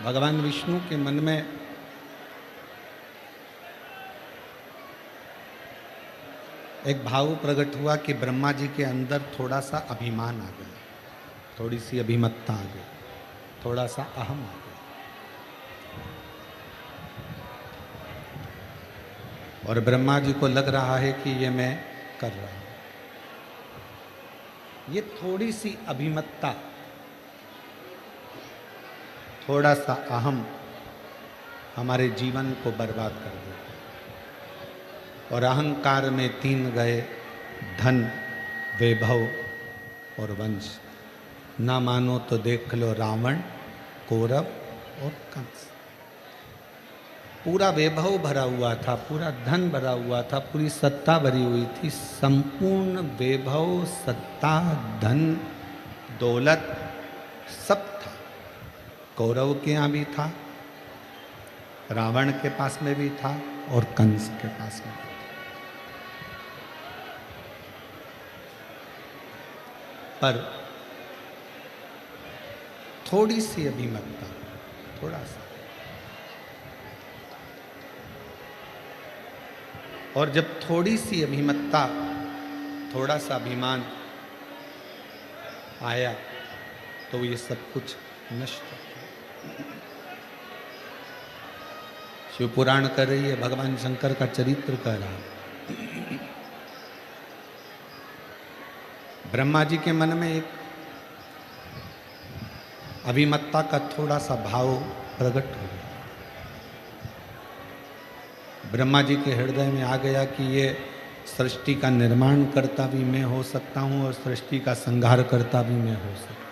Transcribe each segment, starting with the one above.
भगवान विष्णु के मन में एक भाव प्रकट हुआ कि ब्रह्मा जी के अंदर थोड़ा सा अभिमान आ गया, थोड़ी सी अभिमत्ता आ गई, थोड़ा सा अहम आ गया। और ब्रह्मा जी को लग रहा है कि ये मैं कर रहा हूं। ये थोड़ी सी अभिमत्ता, थोड़ा सा अहम हमारे जीवन को बर्बाद कर देता है। और अहंकार में तीन गए, धन, वैभव और वंश। ना मानो तो देख लो रावण, कौरव और कंस। पूरा वैभव भरा हुआ था, पूरा धन भरा हुआ था, पूरी सत्ता भरी हुई थी। संपूर्ण वैभव, सत्ता, धन, दौलत सब था। कौरव के यहाँ भी था, रावण के पास में भी था और कंस के पास में भी था। पर थोड़ी सी अभिमत्ता, थोड़ा सा, और जब थोड़ी सी अभिमत्ता, थोड़ा सा अभिमान आया तो ये सब कुछ नष्ट हो गया। शिव पुराण कर रही है, भगवान शंकर का चरित्र कह रहा है। ब्रह्मा जी के मन में एक अभिमत्ता का थोड़ा सा भाव प्रकट हो गया। ब्रह्मा जी के हृदय में आ गया कि ये सृष्टि का निर्माण करता भी मैं हो सकता हूं और सृष्टि का संहार करता भी मैं हो सकता हूं।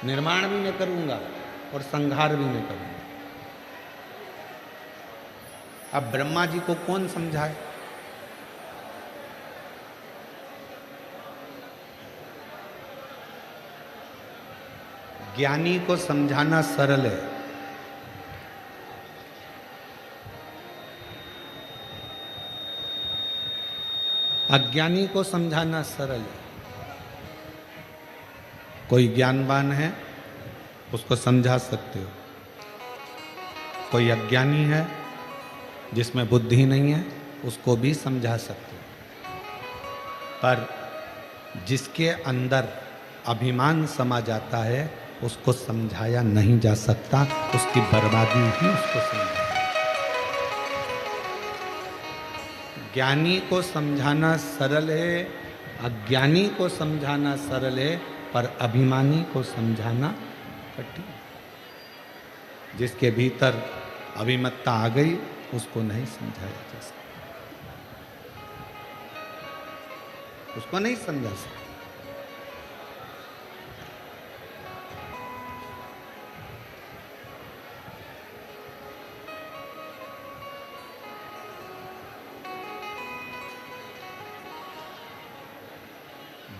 निर्माण भी मैं करूंगा और संहार भी मैं करूंगा। अब ब्रह्मा जी को कौन समझाए? ज्ञानी को समझाना सरल है, अज्ञानी को समझाना सरल है। कोई ज्ञानवान है उसको समझा सकते हो, कोई अज्ञानी है जिसमें बुद्धि नहीं है उसको भी समझा सकते हो। पर जिसके अंदर अभिमान समा जाता है उसको समझाया नहीं जा सकता, उसकी बर्बादी ही उसको समझा। ज्ञानी को समझाना सरल है, अज्ञानी को समझाना सरल है, पर अभिमानी को समझाना कठिन। जिसके भीतर अभिमत्ता आ गई उसको नहीं समझाया जा सकता, उसको नहीं समझा सकता।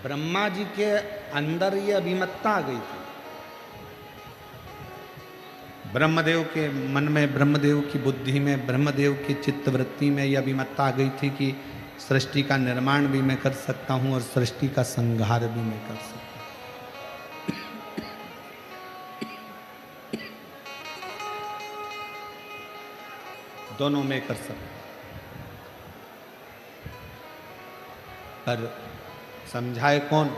ब्रह्मा जी के अंदर ये अभिमत्ता आ गई थी। ब्रह्मदेव के मन में, ब्रह्मदेव की बुद्धि में, ब्रह्मदेव की चित्तवृत्ति में यह अभिमत्ता आ गई थी कि सृष्टि का निर्माण भी मैं कर सकता हूं और सृष्टि का संहार भी मैं कर सकता हूं। दोनों में कर सकता। पर समझाए कौन?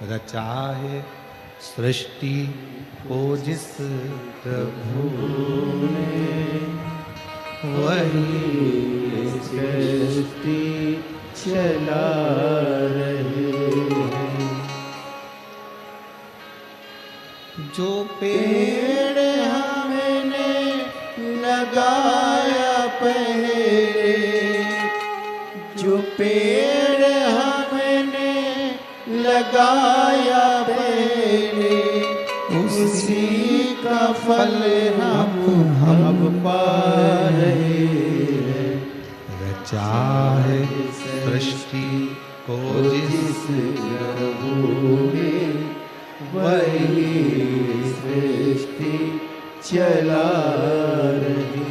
रचा है सृष्टि को जिस प्रभु ने, वही सृष्टि चला रहे हैं। जो पेड़ हमने लगाया पहले, जो पेड़ हमने लगाया पहले, उसी का फल हम अब पा रहे हैं। रचा है सृष्टि को जिस प्रभु ने, वही सृष्टि चला रही।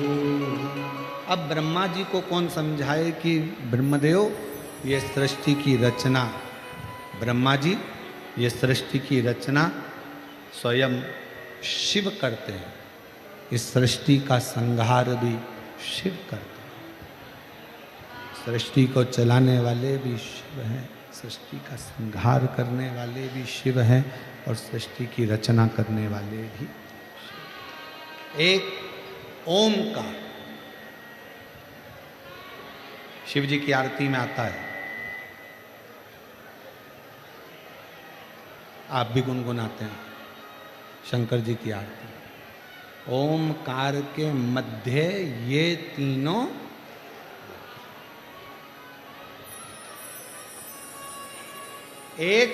अब ब्रह्मा जी को कौन समझाए कि ब्रह्मदेव ये सृष्टि की रचना, ब्रह्मा जी ये सृष्टि की रचना स्वयं शिव करते हैं। इस सृष्टि का संहार भी शिव करते हैं। सृष्टि को चलाने वाले भी शिव हैं, सृष्टि का संहार करने वाले भी शिव हैं और सृष्टि की रचना करने वाले भी शिव। एक ओमकार शिव जी की आरती में आता है, आप भी गुनगुनाते हैं शंकर जी की आरती। ओमकार के मध्य ये तीनों, एक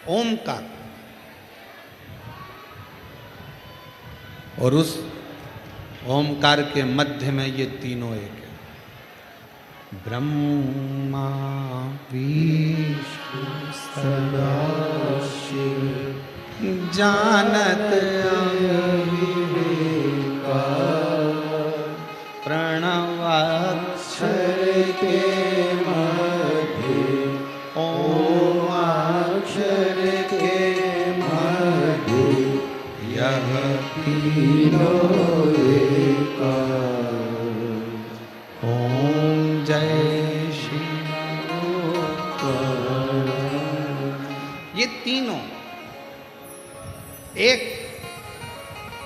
ओमकार और उस ओमकार के मध्य में ये तीनों एक है। ब्रह्मा विष्णु सदाशिव जानत अविवेका प्रणवाक्षर के मध्य ओमाक्षर के मध्य यह तीनों एका। ओम जय शिव। ये तीनों एक।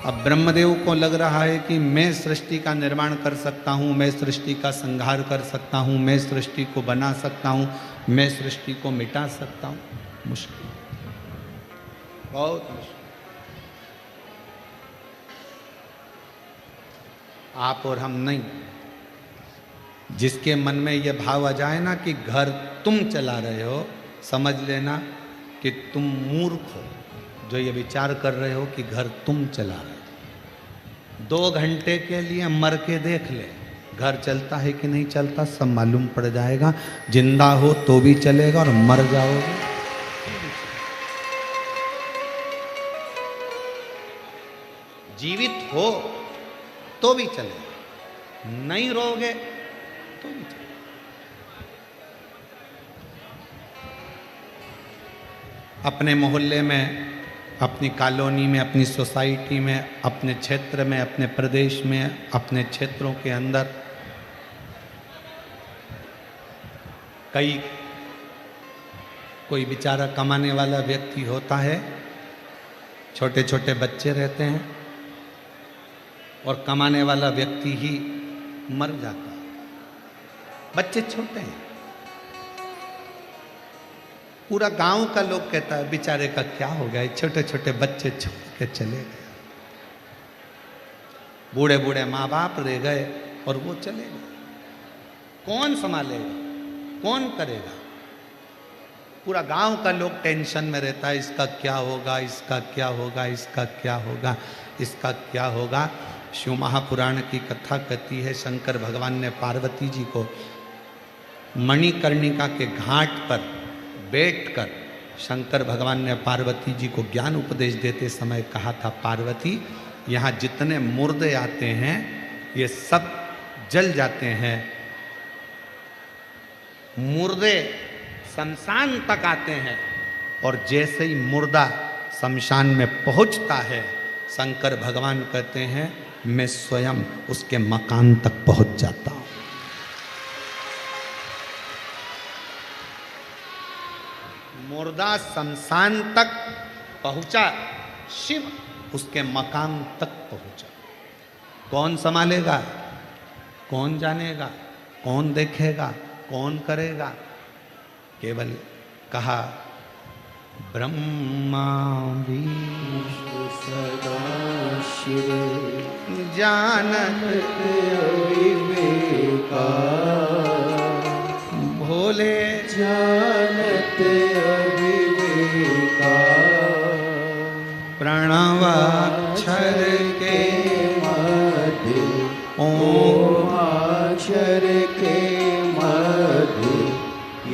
अब ब्रह्मदेव को लग रहा है कि मैं सृष्टि का निर्माण कर सकता हूं, मैं सृष्टि का संहार कर सकता हूं, मैं सृष्टि को बना सकता हूं, मैं सृष्टि को मिटा सकता हूं। मुश्किल, बहुत मुश्किल। आप और हम नहीं। जिसके मन में यह भाव आ जाए ना कि घर तुम चला रहे हो, समझ लेना कि तुम मूर्ख हो जो ये विचार कर रहे हो कि घर तुम चला रहे हो। 2 घंटे के लिए मर के देख ले, घर चलता है कि नहीं चलता सब मालूम पड़ जाएगा। जिंदा हो तो भी चलेगा और मर जाओगे। जीवित हो तो भी चलेगा, नहीं रहोगे तो भी चलेगा। अपने मोहल्ले में, अपनी कॉलोनी में, अपनी सोसाइटी में, अपने क्षेत्र में, अपने प्रदेश में, अपने क्षेत्रों के अंदर कोई बेचारा कमाने वाला व्यक्ति होता है, छोटे छोटे बच्चे रहते हैं और कमाने वाला व्यक्ति ही मर जाता है। बच्चे छोटे हैं, पूरा गांव का लोग कहता है बेचारे का क्या हो गया, छोटे छोटे बच्चे छोड़ के चले गए। बूढ़े बूढ़े माँ बाप रह गए और वो चले गए। कौन संभालेगा, कौन करेगा? पूरा गांव का लोग टेंशन में रहता है, इसका क्या होगा, इसका क्या होगा, इसका क्या होगा, इसका क्या होगा। शिव महापुराण की कथा कहती है, शंकर भगवान ने पार्वती जी को मणिकर्णिका के घाट पर बैठकर शंकर भगवान ने पार्वती जी को ज्ञान उपदेश देते समय कहा था, पार्वती यहाँ जितने मुर्दे आते हैं ये सब जल जाते हैं। मुर्दे शमशान तक आते हैं और जैसे ही मुर्दा शमशान में पहुंचता है, शंकर भगवान कहते हैं मैं स्वयं उसके मकान तक पहुंच जाता हूं। मुर्दा शमशान तक पहुंचा, शिव उसके मकान तक पहुंचा। कौन संभालेगा, कौन जानेगा, कौन देखेगा, कौन करेगा? केवल कहा ब्रह्मा विष्णु सदाशिव जानत अविवेका भोले जानत अविवेका प्रणवाक्षर के मध्य ओमाक्षर के मध्य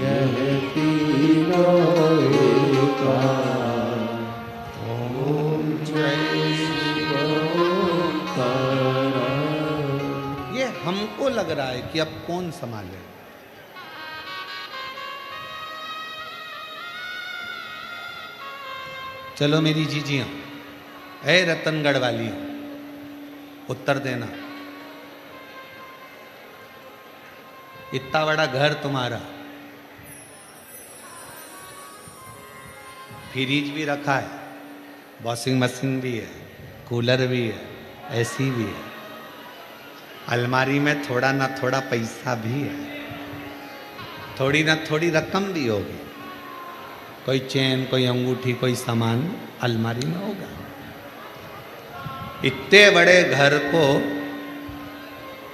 यह तीनों एका। ओम जय शिव ओंकार। ये हमको लग रहा है कि अब कौन संभाले, चलो मेरी जीजियां, ए रतनगढ़ वाली, उत्तर देना। इतना बड़ा घर तुम्हारा, फ्रिज भी रखा है, वॉशिंग मशीन भी है, कूलर भी है, एसी भी है, अलमारी में थोड़ा ना थोड़ा पैसा भी है, थोड़ी ना थोड़ी रकम भी होगी, कोई चेन, कोई अंगूठी, कोई सामान अलमारी में होगा। इतने बड़े घर को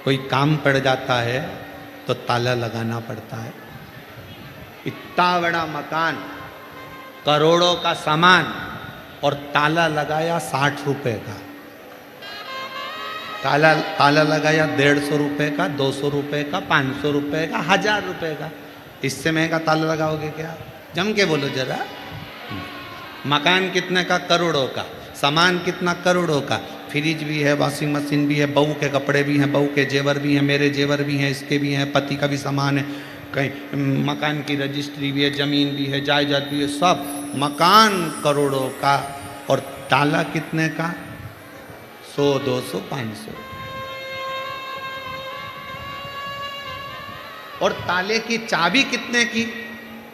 कोई काम पड़ जाता है तो ताला लगाना पड़ता है। इतना बड़ा मकान, करोड़ों का सामान, और ताला लगाया 60 रुपए का। ताला लगाया 150 रुपए का, 200 रुपए का, 500 रुपए का, 1000 रुपए का। इससे महंगा ताला लगाओगे क्या? जम के बोलो जरा। मकान कितने का? करोड़ों का। सामान कितना? करोड़ों का। फ्रिज भी है, वॉशिंग मशीन भी है, बहू के कपड़े भी हैं, बहू के जेवर भी हैं, मेरे जेवर भी हैं, इसके भी हैं, पति का भी सामान है, कहीं मकान की रजिस्ट्री भी है, ज़मीन भी है, जायदाद भी है, सब। मकान करोड़ों का और ताला कितने का? 100, 200, 500। और ताले की चाबी कितने की?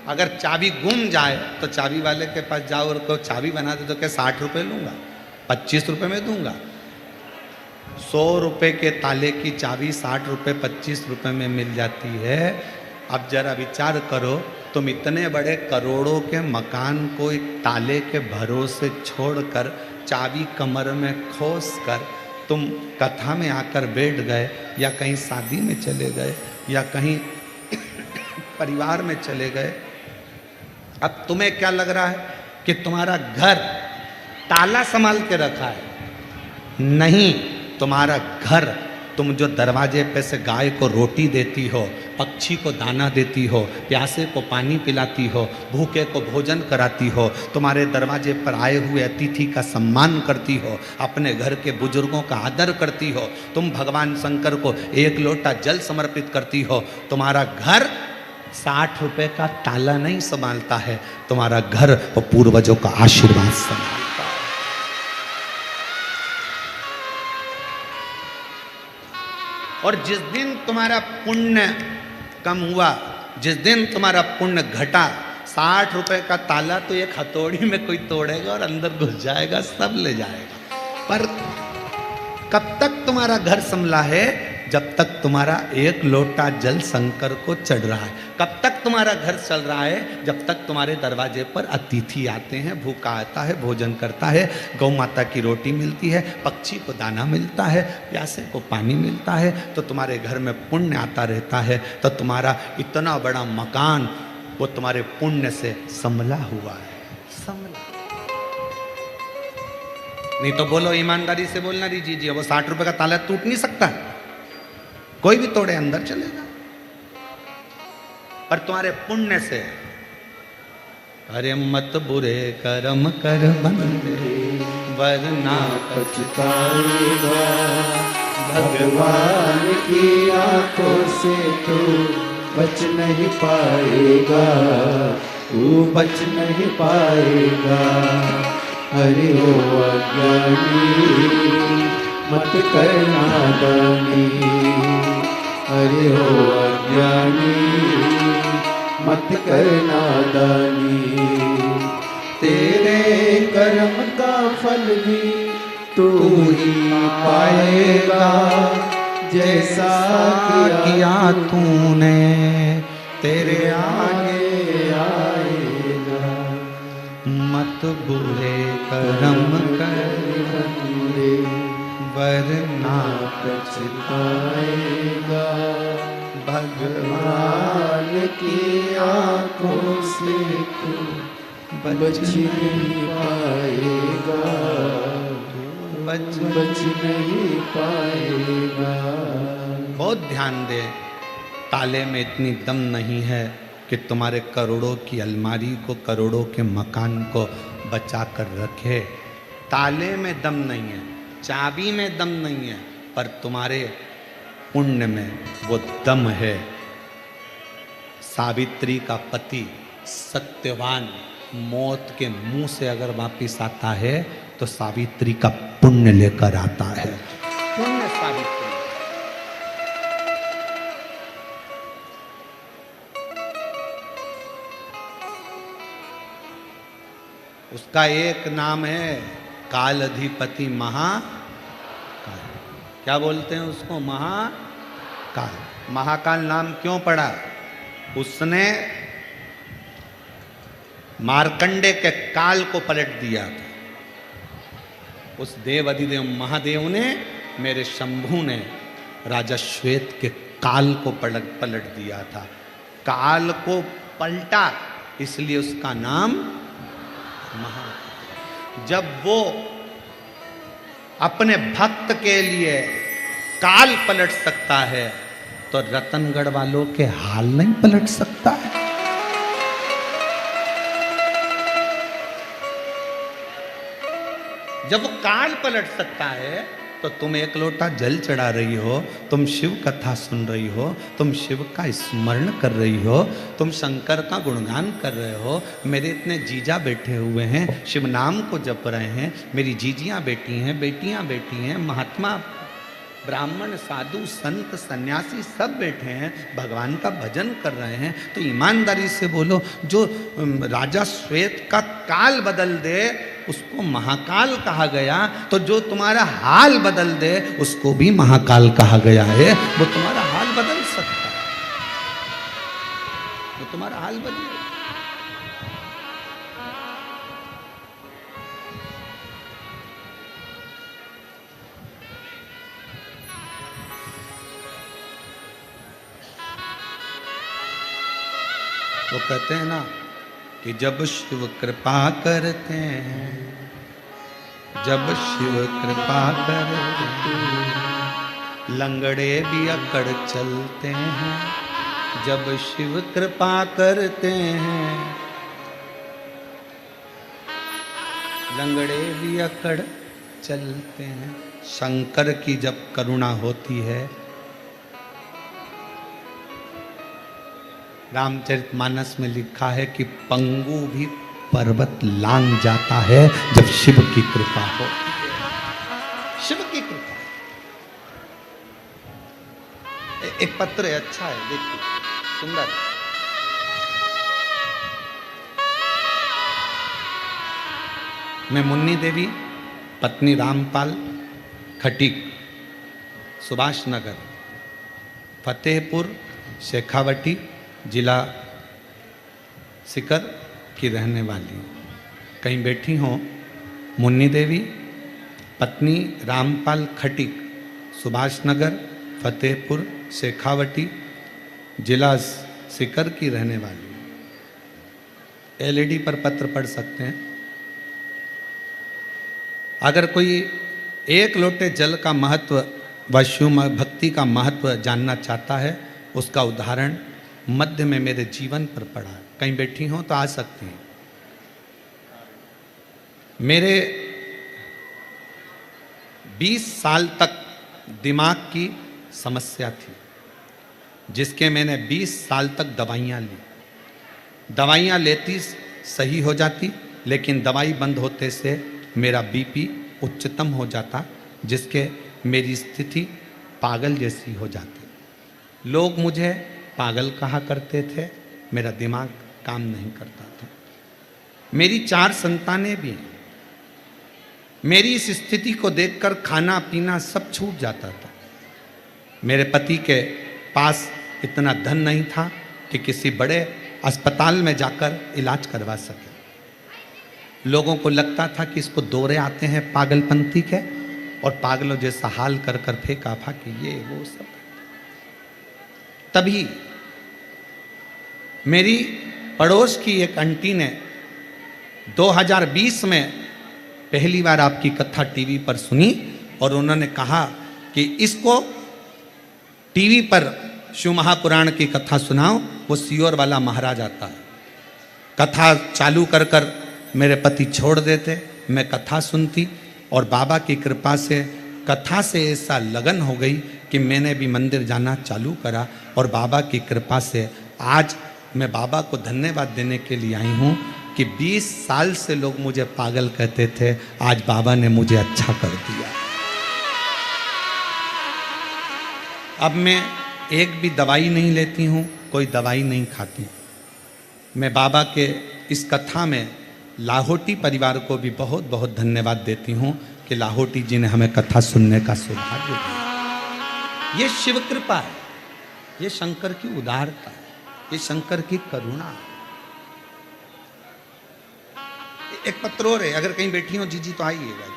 अगर चाबी गुम जाए तो चाबी वाले के पास जाओ और को चाबी बना दे तो क्या 60 रुपये लूँगा, 25 रुपये में दूंगा। 100 रुपये के ताले की चाबी 60 रुपये, 25 रुपये में मिल जाती है। अब जरा विचार करो, तुम इतने बड़े करोड़ों के मकान को एक ताले के भरोसे छोड़कर, चाबी कमर में खोस कर तुम कथा में आकर बैठ गए, या कहीं शादी में चले गए, या कहीं परिवार में चले गए। अब तुम्हें क्या लग रहा है कि तुम्हारा घर ताला संभाल के रखा है? नहीं, तुम्हारा घर, तुम जो दरवाजे पे से गाय को रोटी देती हो, पक्षी को दाना देती हो, प्यासे को पानी पिलाती हो, भूखे को भोजन कराती हो, तुम्हारे दरवाजे पर आए हुए अतिथि का सम्मान करती हो, अपने घर के बुजुर्गों का आदर करती हो, तुम भगवान शंकर को 1 लोटा जल समर्पित करती हो। तुम्हारा घर 60 रुपए का ताला नहीं संभालता है, तुम्हारा घर वो पूर्वजों का आशीर्वाद संभालता है। और जिस दिन तुम्हारा पुण्य कम हुआ, जिस दिन तुम्हारा पुण्य घटा, 60 रुपए का ताला तो एक हथौड़ी में कोई तोड़ेगा और अंदर घुस जाएगा, सब ले जाएगा। पर कब तक तुम्हारा घर संभला है? जब तक तुम्हारा 1 लोटा जल शंकर को चढ़ रहा है। कब तक तुम्हारा घर चल रहा है? जब तक तुम्हारे दरवाजे पर अतिथि आते हैं, भूखा आता है, भोजन करता है, गौ माता की रोटी मिलती है, पक्षी को दाना मिलता है, प्यासे को पानी मिलता है, तो तुम्हारे घर में पुण्य आता रहता है। तो तुम्हारा इतना बड़ा मकान वो तुम्हारे पुण्य से संभला हुआ है, संभला। नहीं तो बोलो, ईमानदारी से बोलना दीजिए, वो 60 रुपए का ताला टूट नहीं सकता, कोई भी तोड़े अंदर चलेगा। पर तुम्हारे पुण्य से, अरे मत बुरे कर्म कर बंदे वरना पछताएगा, भगवान की आंखों से तू बच नहीं पाएगा, तू बच नहीं पाएगा। हरि हो अज्ञानी मत करना दानी, हरि हो अज्ञानी मत करना दानी। तेरे कर्म का फल भी तू ही पाएगा, जैसा किया तूने तेरे आगे आएगा। मत बुरे कर्म कर वरना पछताएगा, भगवान की आंखों से तू बच नहीं पाएगा, बच नहीं पाएगा। बहुत ध्यान दे, ताले में इतनी दम नहीं है कि तुम्हारे करोड़ों की अलमारी को, करोड़ों के मकान को बचा कर रखे। ताले में दम नहीं है, चाबी में दम नहीं है, पर तुम्हारे पुण्य में वो दम है। सावित्री का पति सत्यवान मौत के मुंह से अगर वापिस आता है तो सावित्री का पुण्य लेकर आता है। पुण्य सावित्री। उसका एक नाम है काल अधिपति महाकाल। क्या बोलते हैं उसको? महाकाल। महाकाल नाम क्यों पड़ा? उसने मार्कंडे के काल को पलट दिया था। उस देव अधिदेव महादेव ने, मेरे शंभू ने राजा श्वेत के काल को पलट दिया था। काल को पलटा, इसलिए उसका नाम महाकाल। जब वो अपने भक्त के लिए काल पलट सकता है तो रतनगढ़ वालों के हाल नहीं पलट सकता है। जब वो काल पलट सकता है तो तुम एक लोटा जल चढ़ा रही हो, तुम शिव कथा सुन रही हो, तुम शिव का स्मरण कर रही हो, तुम शंकर का गुणगान कर रहे हो। मेरे इतने जीजा बैठे हुए हैं, शिव नाम को जप रहे हैं, मेरी जीजियां बैठी हैं, बेटियां बैठी हैं, महात्मा ब्राह्मण साधु संत सन्यासी सब बैठे हैं, भगवान का भजन कर रहे हैं। तो ईमानदारी से बोलो, जो राजा श्वेत का काल बदल दे उसको महाकाल कहा गया, तो जो तुम्हारा हाल बदल दे उसको भी महाकाल कहा गया है। वो तुम्हारा हाल बदल सकता है, वो तुम्हारा हाल बदल। वो कहते हैं ना कि जब शिव कृपा करते हैं, जब शिव कृपा करते हैं, लंगड़े भी अकड़ चलते हैं। जब शिव कृपा करते हैं, लंगड़े भी अकड़ चलते हैं। शंकर की जब करुणा होती है, रामचरितमानस में लिखा है कि पंगु भी पर्वत लांग जाता है जब शिव की कृपा हो। शिव की कृपा। एक पत्र है, अच्छा है, देखिए, सुंदर। मैं मुन्नी देवी, पत्नी रामपाल, खटीक, सुभाष नगर, फतेहपुर, शेखावटी, जिला सीकर की रहने वाली हूँ। कहीं बैठी हो? मुन्नी देवी, पत्नी रामपाल, खटीक, सुभाष नगर, फतेहपुर, शेखावटी, जिला सीकर की रहने वाली हूँ। एलईडी पर पत्र पढ़ सकते हैं। अगर कोई एक लोटे जल का महत्व व शिव भक्ति का महत्व जानना चाहता है, उसका उदाहरण मध्य में मेरे जीवन पर पड़ा। कहीं बैठी हो तो आ सकती हैं। मेरे 20 साल तक दिमाग की समस्या थी, जिसके मैंने 20 साल तक दवाइयाँ ली। दवाइयाँ लेती सही हो जाती, लेकिन दवाई बंद होते से मेरा बीपी उच्चतम हो जाता, जिसके मेरी स्थिति पागल जैसी हो जाती। लोग मुझे पागल कहा करते थे, मेरा दिमाग काम नहीं करता था। मेरी 4 संतानें भी हैं। मेरी इस स्थिति को देखकर खाना पीना सब छूट जाता था। मेरे पति के पास इतना धन नहीं था कि किसी बड़े अस्पताल में जाकर इलाज करवा सके। लोगों को लगता था कि इसको दौरे आते हैं पागलपंथी के, और पागलों जैसा हाल कर कर फेंका फाकी ये वो सब। तभी मेरी पड़ोस की एक आंटी ने 2020 में पहली बार आपकी कथा टीवी पर सुनी, और उन्होंने कहा कि इसको टीवी पर शिव महापुराण की कथा सुनाओ। वो सियोर वाला महाराज आता है। कथा चालू कर कर मेरे पति छोड़ देते, मैं कथा सुनती, और बाबा की कृपा से कथा से ऐसा लगन हो गई कि मैंने भी मंदिर जाना चालू करा। और बाबा की कृपा से आज मैं बाबा को धन्यवाद देने के लिए आई हूँ कि 20 साल से लोग मुझे पागल कहते थे, आज बाबा ने मुझे अच्छा कर दिया। अब मैं एक भी दवाई नहीं लेती हूँ, कोई दवाई नहीं खाती। मैं बाबा के इस कथा में लाहोटी परिवार को भी बहुत बहुत धन्यवाद देती हूँ कि लाहोटी जी ने हमें कथा सुनने का सौभाग्य दिया। ये शिव कृपा है, ये शंकर की उदारता है, ये शंकर की करुणा है। एक पत्र और है, अगर कहीं बैठी हो जीजी तो आइएगा।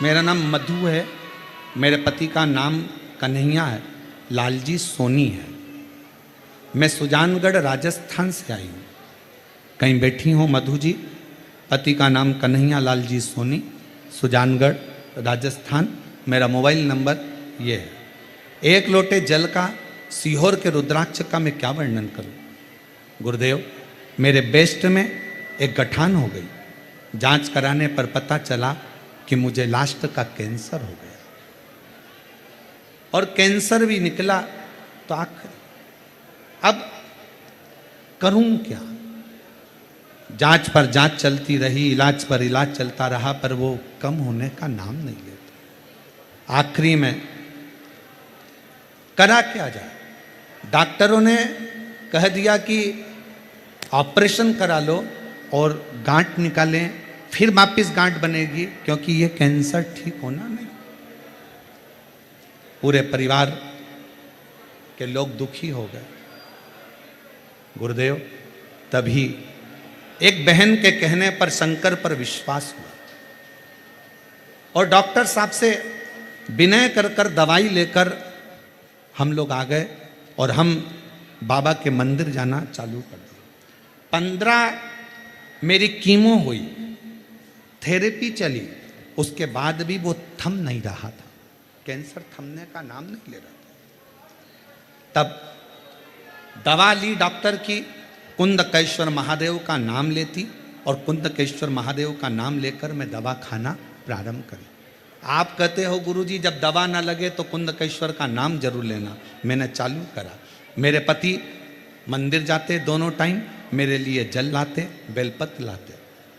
मेरा नाम मधु है, मेरे पति का नाम कन्हैया है, लालजी सोनी है। मैं सुजानगढ़ राजस्थान से आई हूँ। कहीं बैठी हो मधु जी? पति का नाम कन्हैया लालजी सोनी, सुजानगढ़ राजस्थान। मेरा मोबाइल नंबर ये है। एक लोटे जल का सीहोर के रुद्राक्ष का मैं क्या वर्णन करूं? गुरुदेव, मेरे बेस्ट में एक गठान हो गई। जांच कराने पर पता चला कि मुझे लास्ट का कैंसर हो गया, और कैंसर भी निकला तो आखिर अब करूं क्या? जांच पर जांच चलती रही, इलाज पर इलाज चलता रहा, पर वो कम होने का नाम नहीं लेता। आखिरी में करा क्या जाए? डॉक्टरों ने कह दिया कि ऑपरेशन करा लो और गांठ निकालें, फिर वापिस गांठ बनेगी, क्योंकि ये कैंसर ठीक होना नहीं। पूरे परिवार के लोग दुखी हो गए। गुरुदेव, तभी एक बहन के कहने पर शंकर पर विश्वास हुआ और डॉक्टर साहब से विनय कर कर दवाई लेकर हम लोग आ गए और हम बाबा के मंदिर जाना चालू कर दिया। 15 मेरी कीमो हुई, थेरेपी चली, उसके बाद भी वो थम नहीं रहा था। कैंसर थमने का नाम नहीं ले रहा था। तब दवा ली डॉक्टर की, कुंदकेश्वर महादेव का नाम लेती, और कुंदकेश्वर महादेव का नाम लेकर मैं दवा खाना प्रारंभ करी। आप कहते हो गुरुजी जब दवा ना लगे तो कुंदकेश्वर का नाम जरूर लेना। मैंने चालू करा। मेरे पति मंदिर जाते दोनों टाइम, मेरे लिए जल लाते, बेलपत्र लाते।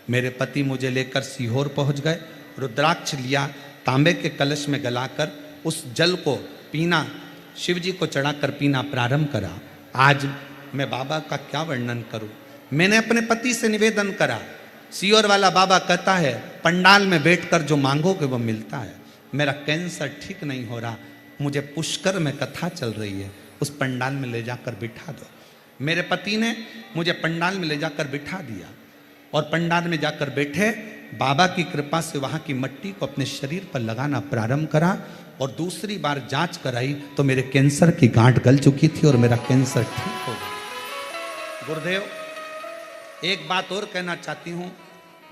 मेरे पति मुझे लेकर सीहोर पहुंच गए, रुद्राक्ष लिया, तांबे के कलश में गलाकर उस जल को पीना, शिव जी को चढ़ाकर पीना प्रारंभ करा। आज मैं बाबा का क्या वर्णन करूं? मैंने अपने पति से निवेदन करा। सीहोर वाला बाबा कहता है पंडाल में बैठकर जो मांगोगे वो मिलता है। मेरा कैंसर ठीक नहीं हो रहा, मुझे पुष्कर में कथा चल रही है, उस पंडाल में ले जाकर बिठा दो। मेरे पति ने मुझे पंडाल में ले जाकर बिठा दिया और पंडाल में जाकर बैठे। बाबा की कृपा से वहाँ की मिट्टी को अपने शरीर पर लगाना प्रारंभ करा और दूसरी बार जांच कराई तो मेरे कैंसर की गांठ गल चुकी थी और मेरा कैंसर ठीक हो गया। गुरुदेव, एक बात और कहना चाहती हूँ,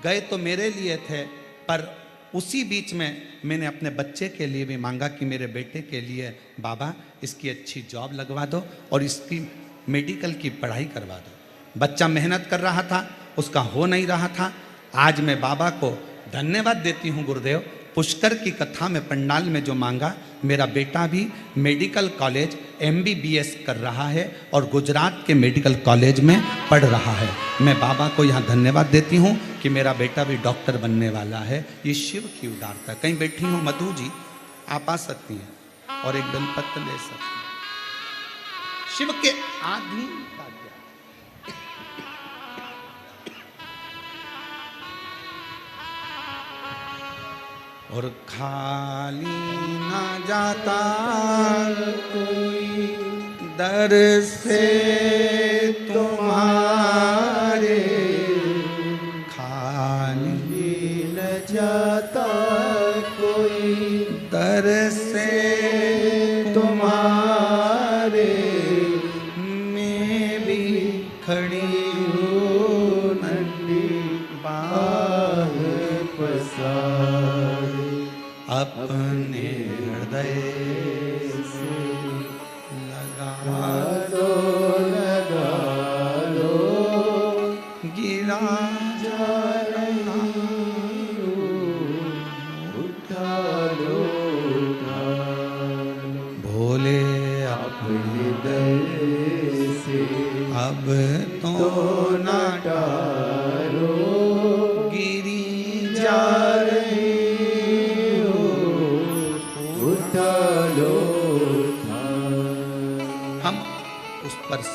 गए तो मेरे लिए थे, पर उसी बीच में मैंने अपने बच्चे के लिए भी मांगा कि मेरे बेटे के लिए बाबा इसकी अच्छी जॉब लगवा दो और इसकी मेडिकल की पढ़ाई करवा दो। बच्चा मेहनत कर रहा था, उसका हो नहीं रहा था। आज मैं बाबा को धन्यवाद देती हूँ गुरुदेव। पुष्कर की कथा में पंडाल में जो मांगा, मेरा बेटा भी मेडिकल कॉलेज MBBS कर रहा है और गुजरात के मेडिकल कॉलेज में पढ़ रहा है। मैं बाबा को यहाँ धन्यवाद देती हूँ कि मेरा बेटा भी डॉक्टर बनने वाला है। ये शिव की उदारता। कहीं बैठी हूँ मधु जी, आप आ सकती हैं और एक बेलपत्र ले सकती हैं। शिव के आधीन का और खाली ना जाता कोई दर से तुम्हारे, खाली न जाता कोई दर से तुम्हारे, मैं भी खड़ी हूँ नंदी बाह पसार, अपने हृदय से लगा लो गिरा जा रहा, उठा लो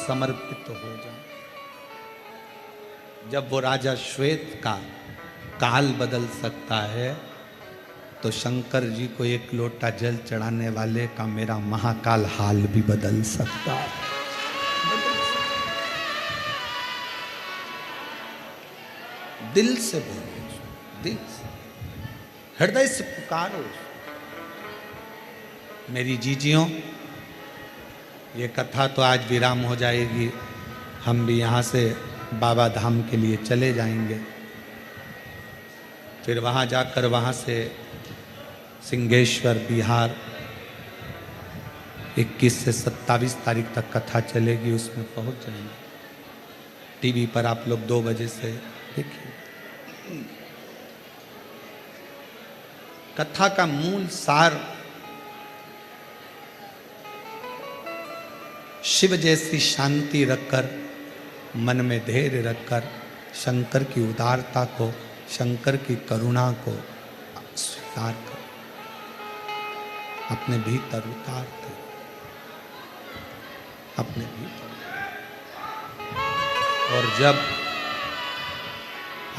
समर्पित हो जाऊं। जब वो राजा श्वेत का काल बदल सकता है तो शंकर जी को एक लोटा जल चढ़ाने वाले का मेरा महाकाल हाल भी बदल सकता है। दिल से बोलो, दिल से, हृदय से पुकारो। मेरी जीजियों, ये कथा तो आज विराम हो जाएगी। हम भी यहाँ से बाबा धाम के लिए चले जाएंगे। फिर वहाँ जाकर वहाँ से सिंहेश्वर बिहार 21 से 27 तारीख तक कथा चलेगी, उसमें पहुँच जाएंगे। टीवी पर आप लोग 2 बजे से देखिए। कथा का मूल सार शिव जैसी शांति रखकर, मन में धैर्य रखकर शंकर की उदारता को, शंकर की करुणा को स्वीकार कर अपने भीतर उतार कर, अपने भीतर। और जब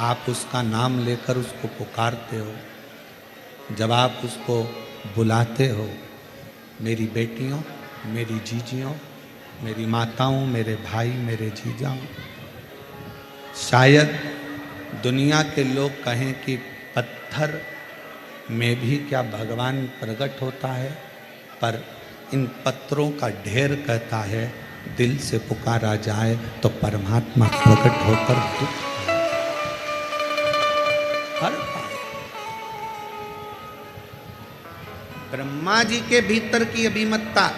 आप उसका नाम लेकर उसको पुकारते हो, जब आप उसको बुलाते हो, मेरी बेटियों, मेरी जीजियों, मेरी माताओं, मेरे भाई, मेरे जीजाओं, शायद दुनिया के लोग कहें कि पत्थर में भी क्या भगवान प्रकट होता है, पर इन पत्थरों का ढेर कहता है दिल से पुकारा जाए तो परमात्मा प्रकट होकर दुख हर पाए। ब्रह्मा जी के भीतर की अभिमतता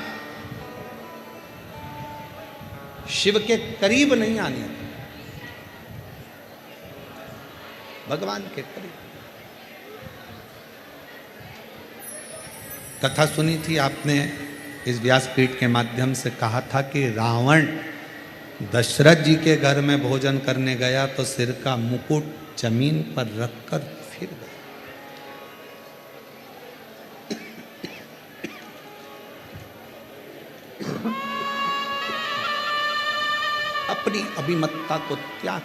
शिव के करीब नहीं आने दी, भगवान के करीब। कथा सुनी थी आपने, इस व्यासपीठ के माध्यम से कहा था कि रावण दशरथ जी के घर में भोजन करने गया तो सिर का मुकुट जमीन पर रखकर फिर गया। अपनी अभिमतता को त्याग।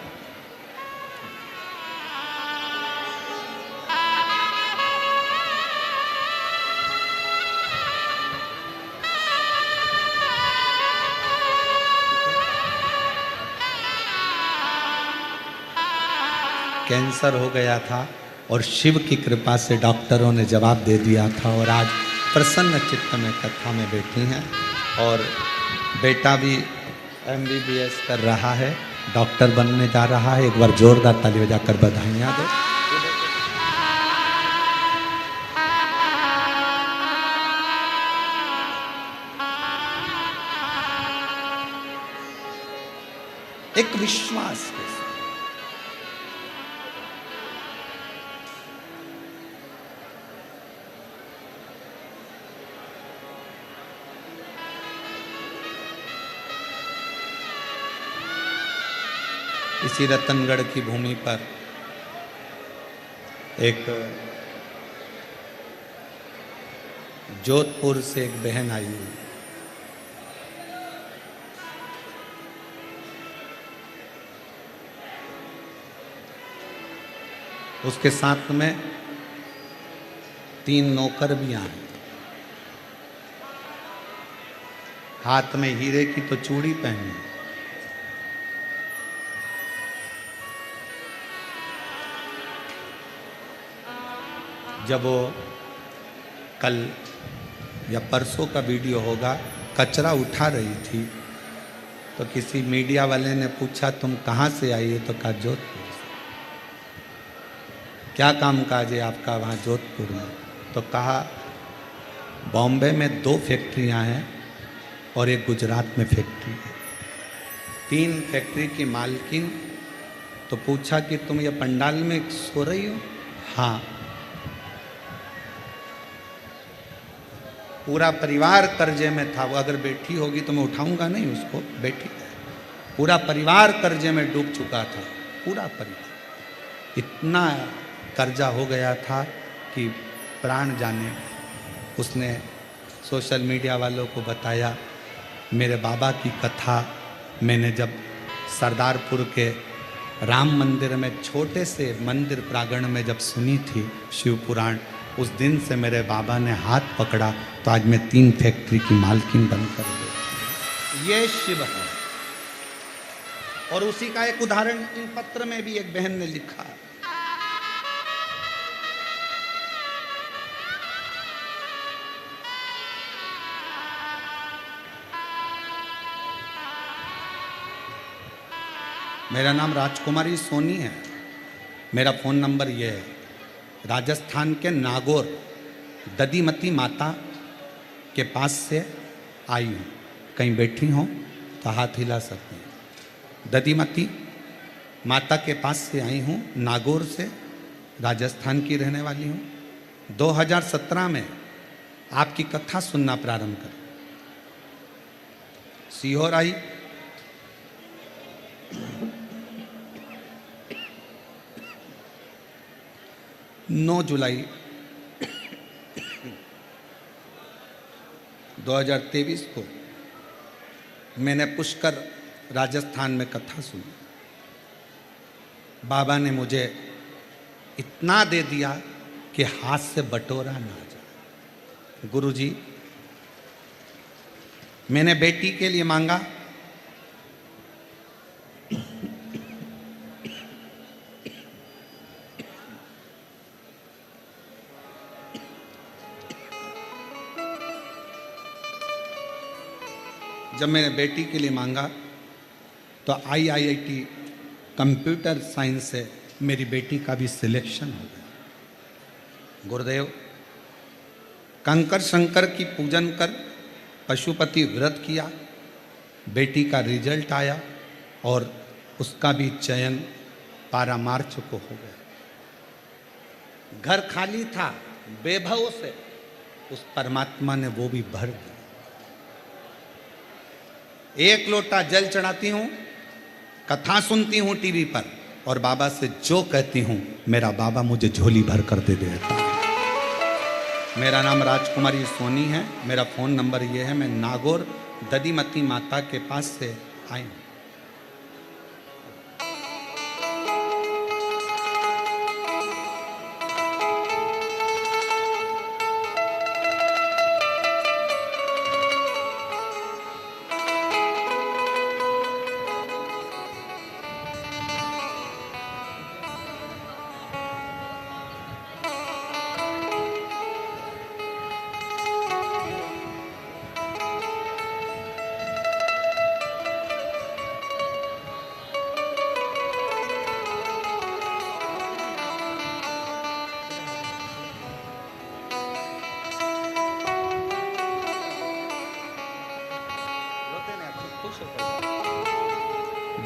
कैंसर हो गया था और शिव की कृपा से डॉक्टरों ने जवाब दे दिया था, और आज प्रसन्न चित्त में कथा में बैठी हैं। और बेटा भी MBBS कर रहा है, डॉक्टर बनने जा रहा है। एक बार जोरदार ताली बजाकर बधाइयाँ दो। एक विश्वास के साथ इसी रतनगढ़ की भूमि पर एक जोधपुर से एक बहन आई हुई, उसके साथ में 3 नौकर भी आए। हाथ में हीरे की तो चूड़ी पहनी। जब वो कल या परसों का वीडियो होगा, कचरा उठा रही थी तो किसी मीडिया वाले ने पूछा तुम कहाँ से आई हो, तो कहा जोधपुर से। क्या काम काज है आपका वहाँ जोधपुर में? तो कहा बॉम्बे में 2 फैक्ट्रियाँ हैं और एक गुजरात में फैक्ट्री है, 3 फैक्ट्री की मालकिन। तो पूछा कि तुम ये पंडाल में सो रही हो? हाँ। पूरा परिवार कर्जे में था, वो अगर बैठी होगी तो मैं उठाऊंगा नहीं उसको, बैठी। पूरा परिवार कर्जे में डूब चुका था, पूरा परिवार। इतना कर्जा हो गया था कि प्राण जाने। उसने सोशल मीडिया वालों को बताया मेरे बाबा की कथा मैंने जब सरदारपुर के राम मंदिर में छोटे से मंदिर प्रांगण में जब सुनी थी शिव पुराण, उस दिन से मेरे बाबा ने हाथ पकड़ा तो आज मैं 3 फैक्ट्री की मालकिन बनकर गई। ये शिव है। और उसी का एक उदाहरण इन पत्र में भी एक बहन ने लिखा। मेरा नाम राजकुमारी सोनी है। मेरा फ़ोन नंबर ये है। राजस्थान के नागौर दधीमती माता के पास से आई हूँ। कहीं बैठी हो तो हाथ हिला सकती हैं। दधीमती माता के पास से आई हूँ, नागौर से, राजस्थान की रहने वाली हूँ। 2017 में आपकी कथा सुनना प्रारंभ कर सीहोर आई। 9 जुलाई 2023 को मैंने पुष्कर राजस्थान में कथा सुनी। बाबा ने मुझे इतना दे दिया कि हाथ से बटोरा ना जाए। गुरुजी, मैंने बेटी के लिए मांगा, जब मैंने बेटी के लिए मांगा तो IIT कंप्यूटर साइंस से मेरी बेटी का भी सिलेक्शन हो गया। गुरुदेव, कंकर शंकर की पूजन कर पशुपति व्रत किया, बेटी का रिजल्ट आया और उसका भी चयन 12 मार्च को हो गया। घर खाली था, बेभव से उस परमात्मा ने वो भी भर दिया। 1 लोटा जल चढ़ाती हूँ, कथा सुनती हूँ टीवी पर और बाबा से जो कहती हूँ मेरा बाबा मुझे झोली भर कर दे देता है। मेरा नाम राजकुमारी सोनी है। मेरा फ़ोन नंबर ये है। मैं नागौर दधीमती माता के पास से आई हूँ।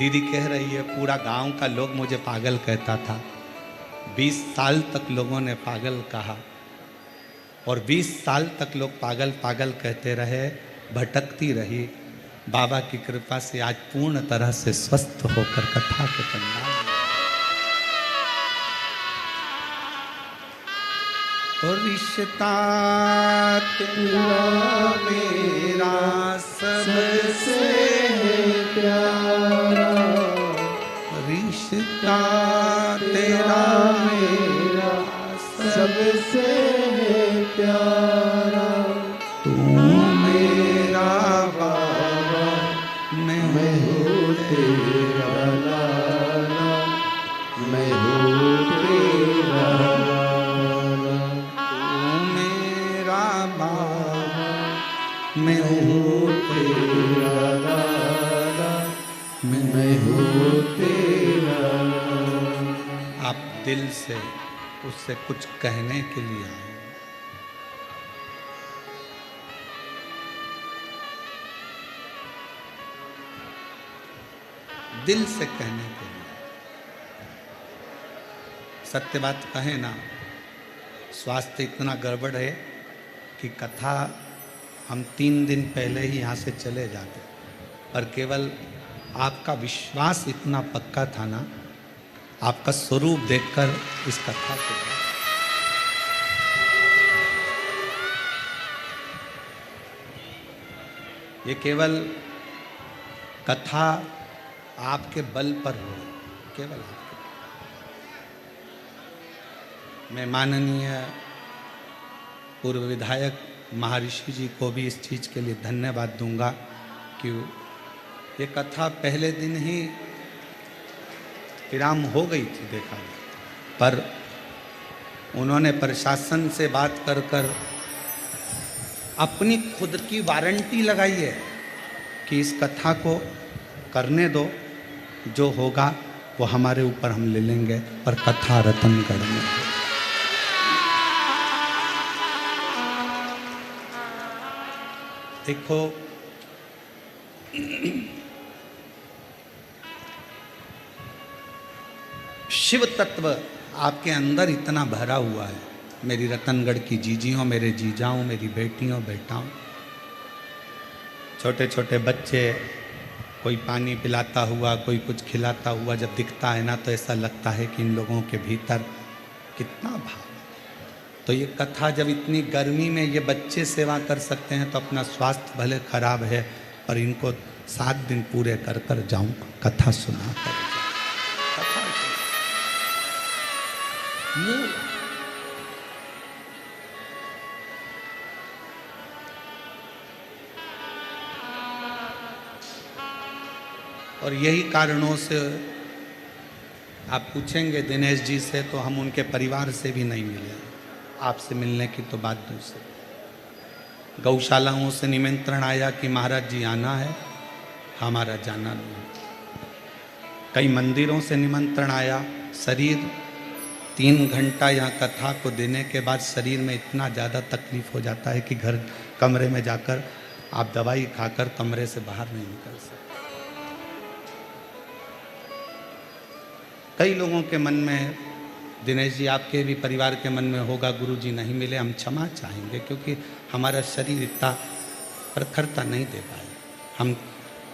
दीदी कह रही है पूरा गांव का लोग मुझे पागल कहता था। 20 साल तक लोगों ने पागल कहा और 20 साल तक लोग पागल पागल कहते रहे, भटकती रही। बाबा की कृपा से आज पूर्ण तरह से स्वस्थ होकर कथा के पंडाल और रिश्ता तेरा मेरा सबसे प्यारा, रिश्ता तेरा मेरा सबसे प्यारा, तू मेरा बाबा मैं हूँ तेरा लाला, मैं हूँ तेरा लाला, तू मेरा बाबा मैं हूँ तेरा लाला, मैं हूँ तेरा। आप दिल से उससे कुछ कहने के लिए आए, दिल से कहने के लिए। सत्य बात कहें ना, स्वास्थ्य इतना गड़बड़ है कि कथा हम 3 दिन पहले ही यहाँ से चले जाते, पर केवल आपका विश्वास इतना पक्का था ना, आपका स्वरूप देखकर इस कथा को ये केवल कथा आपके बल पर हो, केवल आपके। मैं माननीय पूर्व विधायक महर्षि जी को भी इस चीज़ के लिए धन्यवाद दूंगा कि ये कथा पहले दिन ही विराम हो गई थी, देखा गया, पर उन्होंने प्रशासन से बात कर कर अपनी खुद की वारंटी लगाई है कि इस कथा को करने दो, जो होगा वो हमारे ऊपर हम ले लेंगे, पर कथा रतनगढ़ में है। देखो, शिव तत्व आपके अंदर इतना भरा हुआ है। मेरी रतनगढ़ की जीजियों, मेरे जीजाओं, मेरी बेटियों, बेटाओं, छोटे छोटे बच्चे, कोई पानी पिलाता हुआ, कोई कुछ खिलाता हुआ जब दिखता है ना, तो ऐसा लगता है कि इन लोगों के भीतर कितना भाव। तो ये कथा, जब इतनी गर्मी में ये बच्चे सेवा कर सकते हैं, तो अपना स्वास्थ्य भले खराब है, पर इनको 7 दिन पूरे कर कर जाऊं, कथा सुना कर कथा और यही कारणों से आप पूछेंगे दिनेश जी से, तो हम उनके परिवार से भी नहीं मिले। आपसे मिलने की तो बात दूसरी। गौशालाओं से निमंत्रण आया कि महाराज जी आना है, हमारा जाना नहीं। कई मंदिरों से निमंत्रण आया। शरीर 3 घंटा यहाँ कथा को देने के बाद शरीर में इतना ज़्यादा तकलीफ हो जाता है कि घर कमरे में जाकर आप दवाई खाकर कमरे से बाहर नहीं निकल सकते। कई लोगों के मन में, दिनेश जी आपके भी परिवार के मन में होगा, गुरुजी नहीं मिले, हम क्षमा चाहेंगे, क्योंकि हमारा शरीर इतना प्रखरता नहीं दे पाए। हम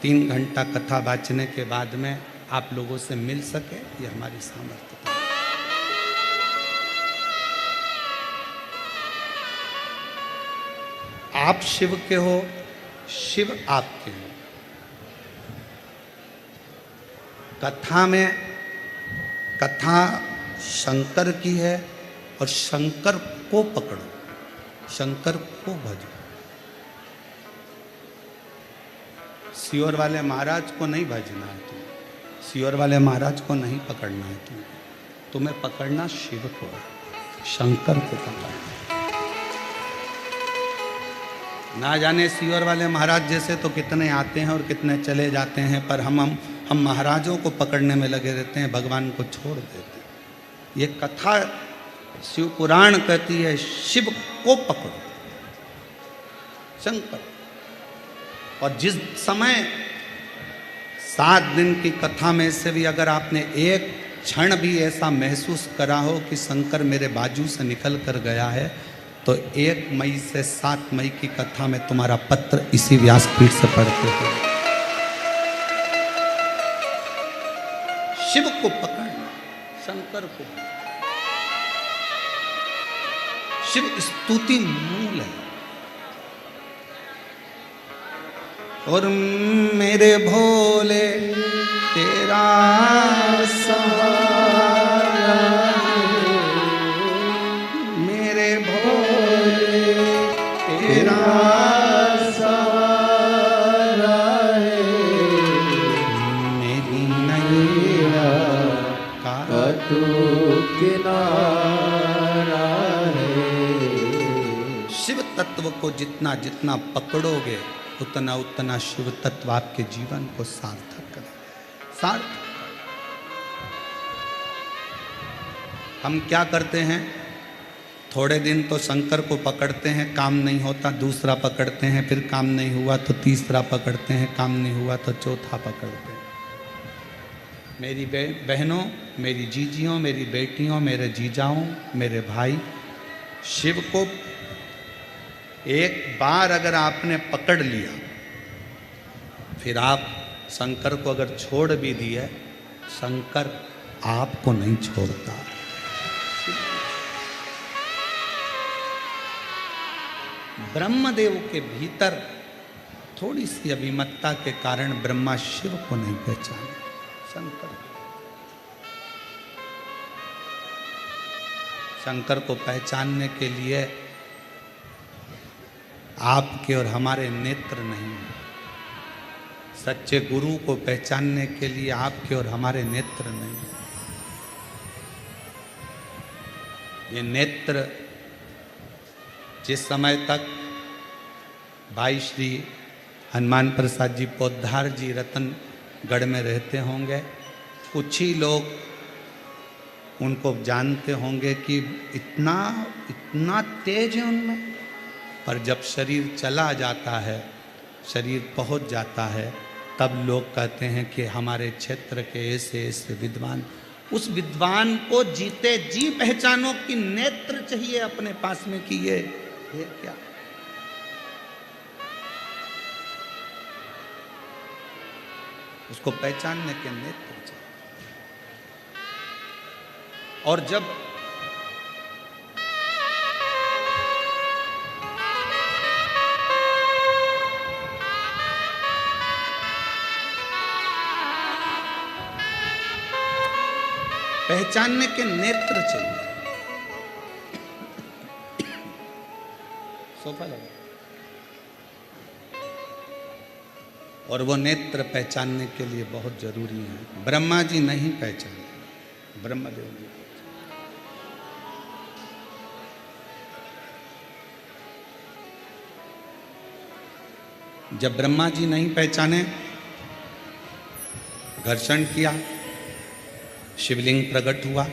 3 घंटा कथा बाँचने के बाद में आप लोगों से मिल सके, ये हमारी सामर्थ्य। आप शिव के हो, शिव आपके हो। कथा में, कथा शंकर की है और शंकर को पकड़ो, शंकर को भजो। सियोर वाले महाराज को नहीं भजना है तुम्हें, सियोर वाले महाराज को नहीं पकड़ना है तुम्हें पकड़ना शिव को, शंकर को पकड़ना। ना जाने सियोर वाले महाराज जैसे तो कितने आते हैं और कितने चले जाते हैं, पर हम महाराजों को पकड़ने में लगे रहते हैं, भगवान को छोड़ देते हैं। ये कथा शिव पुराण कहती है, शिव को पकड़ो, शंकर। और जिस समय 7 दिन की कथा में से भी अगर आपने एक क्षण भी ऐसा महसूस करा हो कि शंकर मेरे बाजू से निकल कर गया है, तो 1 मई से 7 मई की कथा में तुम्हारा पत्र इसी व्यासपीठ से पढ़ते हो। शिव को पकड़ना, शंकर को। शिव स्तुति मूल है। और मेरे भोले तेरा सहारा, मेरे भोले तेरा सहारा है, मेरी नैया का तू किनारा है। शिव तत्व को जितना जितना पकड़ोगे, उतना उतना शिव तत्व आपके जीवन को सार्थक करे। सार्थक। हम क्या करते हैं, थोड़े दिन तो शंकर को पकड़ते हैं, काम नहीं होता, दूसरा पकड़ते हैं, फिर काम नहीं हुआ तो तीसरा पकड़ते हैं, काम नहीं हुआ तो चौथा पकड़ते हैं। मेरी बहनों, मेरी जीजियों, मेरी बेटियों, मेरे जीजाओं, मेरे भाई, शिव को एक बार अगर आपने पकड़ लिया, फिर आप शंकर को अगर छोड़ भी दिए, शंकर आपको नहीं छोड़ता। ब्रह्मदेव के भीतर थोड़ी सी अभिमतता के कारण ब्रह्मा शिव को नहीं पहचाने, शंकर को पहचानने के लिए आपके और हमारे नेत्र नहीं है। सच्चे गुरु को पहचानने के लिए आपके और हमारे नेत्र नहीं। ये नेत्र जिस समय तक भाई श्री हनुमान प्रसाद जी पोद्दार जी रतनगढ़ में रहते होंगे, कुछ ही लोग उनको जानते होंगे कि इतना तेज है उनमें। पर जब शरीर चला जाता है, शरीर पहुंच जाता है, तब लोग कहते हैं कि हमारे क्षेत्र के ऐसे ऐसे विद्वान। उस विद्वान को जीते जी पहचानो कि नेत्र चाहिए अपने पास में कि ये क्या। उसको पहचानने के नेत्र चाहिए। और जब पहचानने के नेत्र चाहिए। सोफा लगा। और वो नेत्र पहचानने के लिए बहुत जरूरी है। ब्रह्मा जी नहीं पहचाने, ब्रह्मदेव जी। जब ब्रह्मा जी नहीं पहचाने, घर्षण किया, शिवलिंग प्रकट हुआ।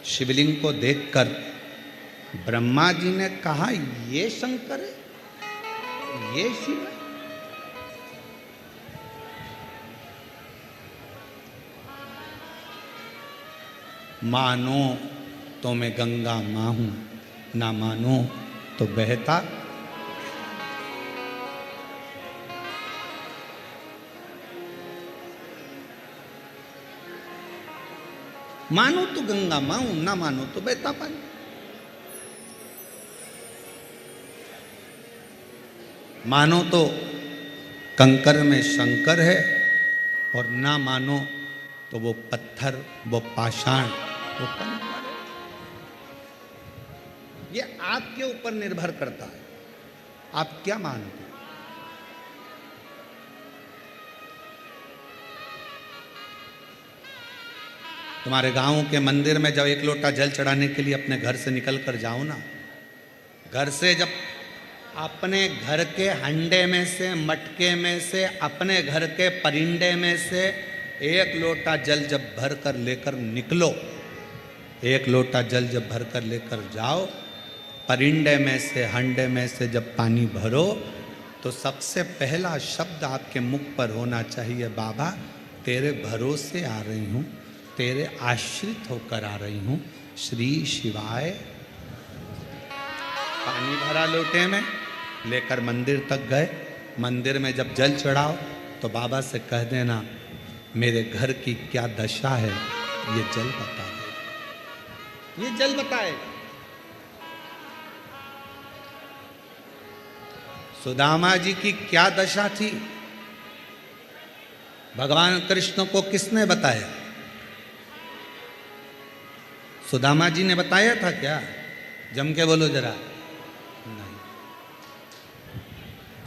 शिवलिंग को देखकर ब्रह्मा जी ने कहा, ये शंकर है, ये शिव है। मानो तो मैं गंगा मां हूं, ना मानो तो बहता। मानो तो गंगा मां हूं, ना मानो तो बहता पानी। मानो तो कंकर में शंकर है, और ना मानो तो वो पत्थर, वो पाषाण, वो कंकर है। ये आपके ऊपर निर्भर करता है, आप क्या मानते हैं। तुम्हारे गांव के मंदिर में जब एक लोटा जल चढ़ाने के लिए अपने घर से निकल कर जाओ ना, घर से जब अपने घर के हंडे में से, मटके में से, अपने घर के परिंडे में से एक लोटा जल जब भर कर लेकर निकलो, एक लोटा जल जब भर कर लेकर जाओ, परिंडे में से, हंडे में से जब पानी भरो, तो सबसे पहला शब्द आपके मुख पर होना चाहिए, बाबा तेरे भरोसे आ रही हूँ, तेरे आश्रित होकर आ रही हूँ, श्री शिवाय। पानी भरा लोटे में, लेकर मंदिर तक गए। मंदिर में जब जल चढ़ाओ तो बाबा से कह देना, मेरे घर की क्या दशा है, ये जल बता दे, ये जल बताए। सुदामा जी की क्या दशा थी, भगवान कृष्ण को किसने बताया? सुदामा जी ने बताया था क्या? जम के बोलो जरा। नहीं।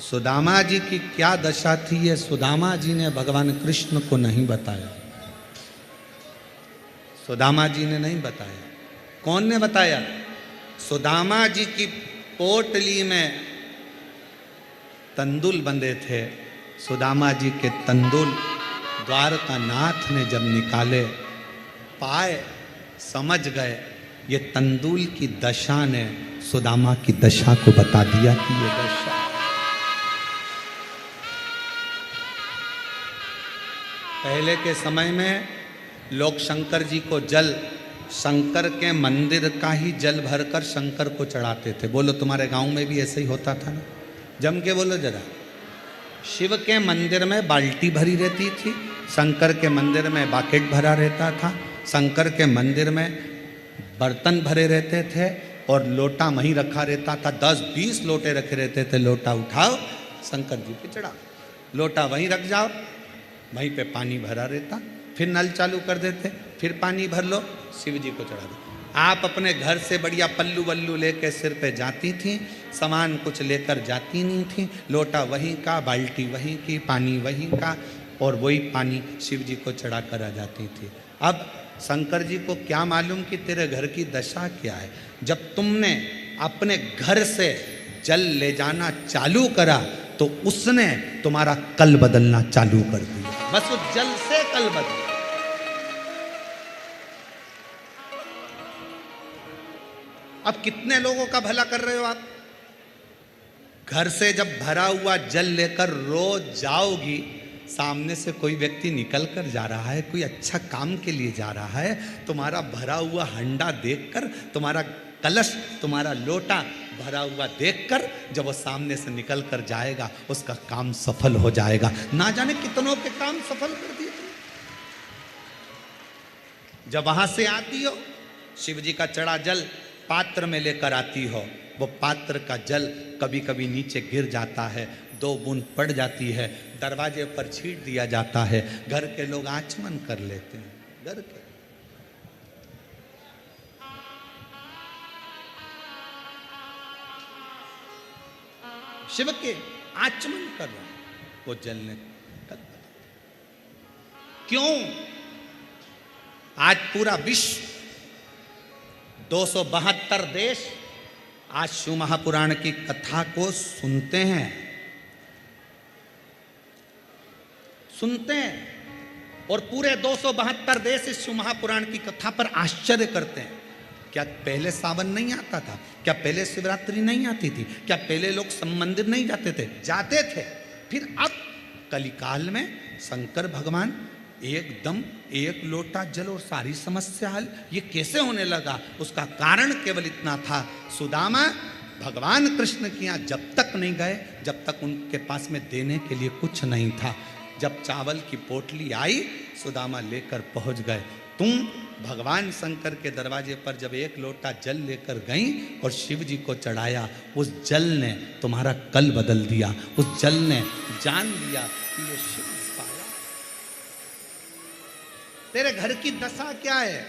सुदामा जी की क्या दशा थी, ये सुदामा जी ने भगवान कृष्ण को नहीं बताया। सुदामा जी ने नहीं बताया। कौन ने बताया? सुदामा जी की पोटली में तंदुल बंधे थे। सुदामा जी के तंदुल द्वारकानाथ ने जब निकाले, पाए, समझ गए, ये तंदुल की दशा ने सुदामा की दशा को बता दिया कि ये दशा। पहले के समय में लोग शंकर जी को जल, शंकर के मंदिर का ही जल भरकर शंकर को चढ़ाते थे। बोलो तुम्हारे गांव में भी ऐसे ही होता था ना? जम के बोलो जरा। शिव के मंदिर में बाल्टी भरी रहती थी, शंकर के मंदिर में बाकेट भरा रहता था, शंकर के मंदिर में बर्तन भरे रहते थे और लोटा वहीं रखा रहता था। 10-20 लोटे रखे रहते थे। लोटा उठाओ, शंकर जी पे चढ़ा, लोटा वहीं रख जाओ, वहीं पे पानी भरा रहता, फिर नल चालू कर देते, फिर पानी भर लो, शिव जी को चढ़ा दो। आप अपने घर से बढ़िया पल्लू वल्लू लेकर सिर पे जाती थी, सामान कुछ लेकर जाती नहीं थी, लोटा वहीं का, बाल्टी वहीं की, पानी वहीं का, और वही पानी शिव जी को चढ़ा कर आ जाती थी। अब शंकर जी को क्या मालूम कि तेरे घर की दशा क्या है। जब तुमने अपने घर से जल ले जाना चालू करा तो उसने तुम्हारा कल बदलना चालू कर दिया। बस उस जल से कल बदल। अब कितने लोगों का भला कर रहे हो आप। घर से जब भरा हुआ जल लेकर रोज जाओगी, सामने से कोई व्यक्ति निकल कर जा रहा है, कोई अच्छा काम के लिए जा रहा है, तुम्हारा भरा हुआ हंडा देखकर, तुम्हारा कलश, तुम्हारा लोटा भरा हुआ देखकर जब वो सामने से निकल कर जाएगा, उसका काम सफल हो जाएगा। ना जाने कितनों के काम सफल कर दिए। जब वहां से आती हो, शिव जी का चढ़ा जल पात्र में लेकर आती हो, वो पात्र का जल कभी कभी नीचे गिर जाता है, 2 बूंद पड़ जाती है, दरवाजे पर छींट दिया जाता है, घर के लोग आचमन कर लेते हैं। घर के शिव के आचमन कर रहा है, वो जल ने क्यों? आज पूरा विश्व 272 देश आज शिव महापुराण की कथा को सुनते हैं, और पूरे 272 देश इस शिव महापुराण की कथा पर आश्चर्य करते हैं। क्या पहले सावन नहीं आता था? क्या पहले शिवरात्रि नहीं आती थी? क्या पहले लोग मंदिर नहीं जाते थे? जाते थे। फिर अब कलिकाल में शंकर भगवान एकदम एक लोटा जल और सारी समस्या हल, ये कैसे होने लगा? उसका कारण केवल इतना था, सुदामा भगवान कृष्ण के यहाँ जब तक नहीं गए, जब तक उनके पास में देने के लिए कुछ नहीं था। जब चावल की पोटली आई, सुदामा लेकर पहुंच गए। तुम भगवान शंकर के दरवाजे पर जब एक लोटा जल लेकर गई और शिव जी को चढ़ाया, उस जल ने तुम्हारा कल बदल दिया। उस जल ने जान लिया कि ये शिव पाया। तेरे घर की दशा क्या है?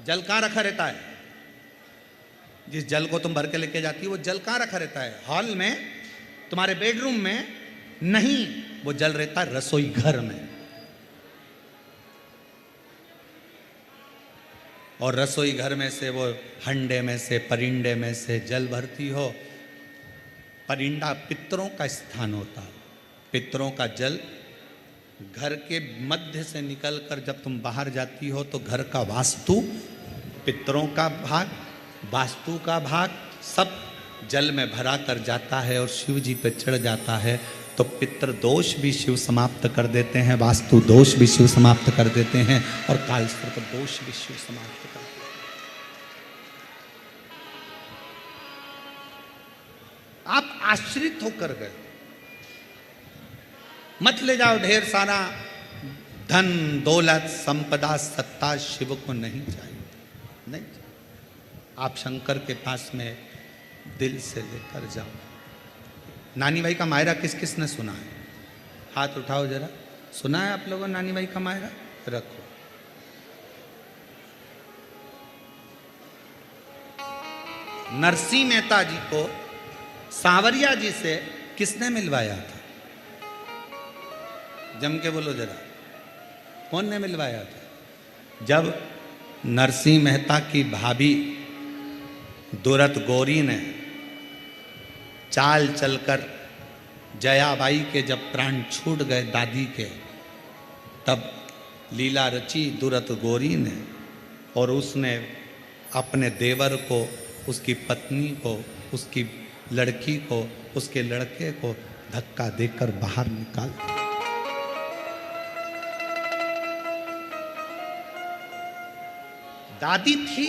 जल कहां रखा रहता है? जिस जल को तुम भर के लेके जाती हो, वो जल कहां रखा रहता है? हॉल में, तुम्हारे बेडरूम में नहीं, वो जल रहता है रसोई घर में। और रसोई घर में से वो हंडे में से, परिंडे में से जल भरती हो। परिंडा पितरों का स्थान होता है। पितरों का जल घर के मध्य से निकलकर जब तुम बाहर जाती हो तो घर का वास्तु, पितरों का भाग, वास्तु का भाग सब जल में भरा कर जाता है और शिव जी पे चढ़ जाता है। तो पितृ दोष भी शिव समाप्त कर देते हैं, वास्तु दोष भी शिव समाप्त कर देते हैं, और कालसर्प दोष भी शिव समाप्त कर देते हैं। आप आश्रित होकर गए। मत ले जाओ ढेर सारा धन, दौलत, संपदा, सत्ता, शिव को नहीं चाहिए, नहीं चाहिए। आप शंकर के पास में दिल से लेकर जाओ। नानी भाई का मायरा किस किस ने सुना है? हाथ उठाओ जरा। सुना है आप लोगों ने नानी भाई का मायरा? रखो। नरसिंह मेहता जी को सांवरिया जी से किसने मिलवाया था? जम के बोलो जरा, कौन ने मिलवाया था? जब नरसिंह मेहता की भाभी दुरत गौरी ने चाल चलकर जयाबाई के जब प्राण छूट गए दादी के, तब लीला रची दुरत गौरी ने, और उसने अपने देवर को, उसकी पत्नी को, उसकी लड़की को, उसके लड़के को धक्का देकर बाहर निकाल दिया। दादी थी,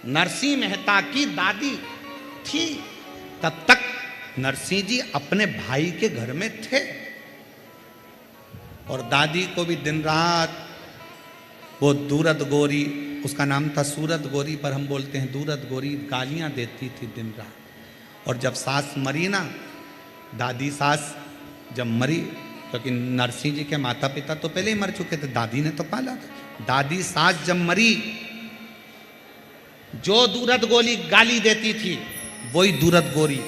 नरसिंह मेहता की दादी थी। तब तक नरसिंह जी अपने भाई के घर में थे, और दादी को भी दिन रात वो दूरद गोरी, उसका नाम था सूरत गोरी, पर हम बोलते हैं दूरद गोरी, गालियां देती थी दिन रात। और जब सास मरी ना, दादी सास जब मरी, क्योंकि नरसिंह जी के माता पिता तो पहले ही मर चुके थे, दादी ने तो पाला था। दादी सास जब मरी, जो दूरद गोरी गाली देती थी, वही दूरद गोरी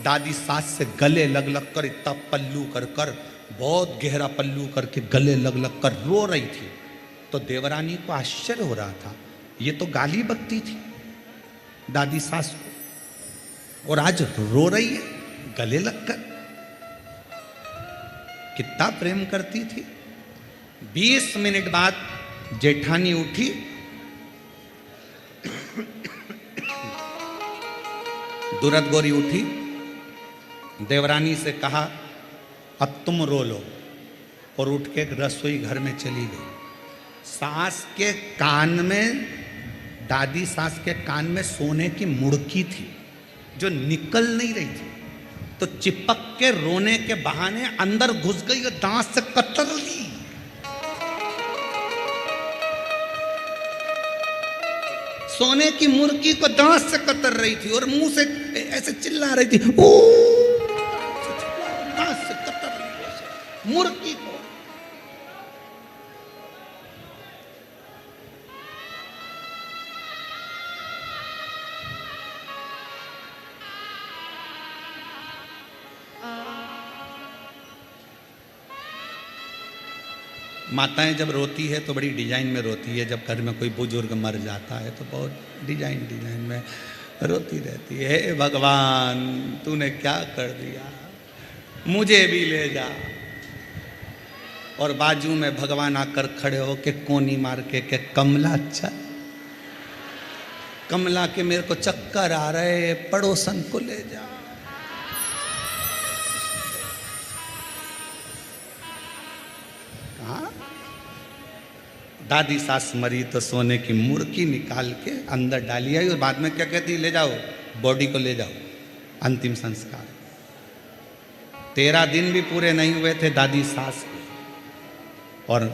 दादी सास से गले लग लग कर, इतना पल्लू कर कर, बहुत गहरा पल्लू करके गले लग लग कर रो रही थी। तो देवरानी को आश्चर्य हो रहा था, ये तो गाली बकती थी दादी सास को, और आज रो रही है गले लगकर। कितना प्रेम करती थी। 20 मिनट बाद जेठानी उठी, दूरद गोरी उठी, देवरानी से कहा अब तुम रो लो, और उठ के रसोई घर में चली गई। सास के कान में, दादी सास के कान में सोने की मुड़की थी जो निकल नहीं रही थी, तो चिपक के रोने के बहाने अंदर घुस गई और दांत से कतर ली। सोने की मुर्गी को दांत से कतर रही थी और मुंह से ऐसे चिल्ला रही थी, ओ दांत से कतर रही मुर्गी को। माताएं जब रोती है तो बड़ी डिजाइन में रोती है, जब घर में कोई बुजुर्ग मर जाता है तो बहुत डिजाइन में रोती रहती है, हे भगवान तूने क्या कर दिया, मुझे भी ले जा। और बाजू में भगवान आकर खड़े हो के कोनी मार के कमला चल, कमला के मेरे को चक्कर आ रहे, पड़ोसन को ले जा। दादी सास मरी तो सोने की मुर्गी निकाल के अंदर डाली आई, और बाद में क्या कहती, ले जाओ बॉडी को ले जाओ, अंतिम संस्कार। 13 दिन भी पूरे नहीं हुए थे दादी सास के, और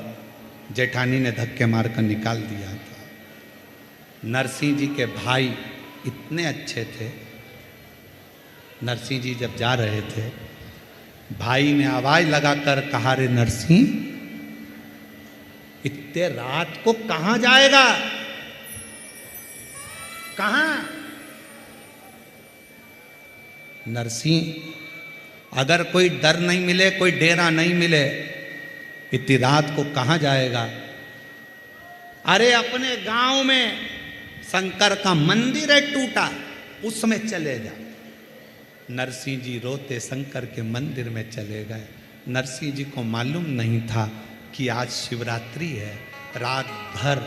जेठानी ने धक्के मारकर निकाल दिया था। नरसिंह जी के भाई इतने अच्छे थे, नरसिंह जी जब जा रहे थे, भाई ने आवाज लगाकर कहा, रे नरसिंह इतने रात को कहां जाएगा, कहां? नरसिंह अगर कोई डर नहीं मिले, कोई डेरा नहीं मिले, इतनी रात को कहां जाएगा? अरे अपने गांव में शंकर का मंदिर है टूटा, उसमें चले जा। नरसिंह जी रोते शंकर के मंदिर में चले गए। नरसिंह जी को मालूम नहीं था कि आज शिवरात्रि है। रात भर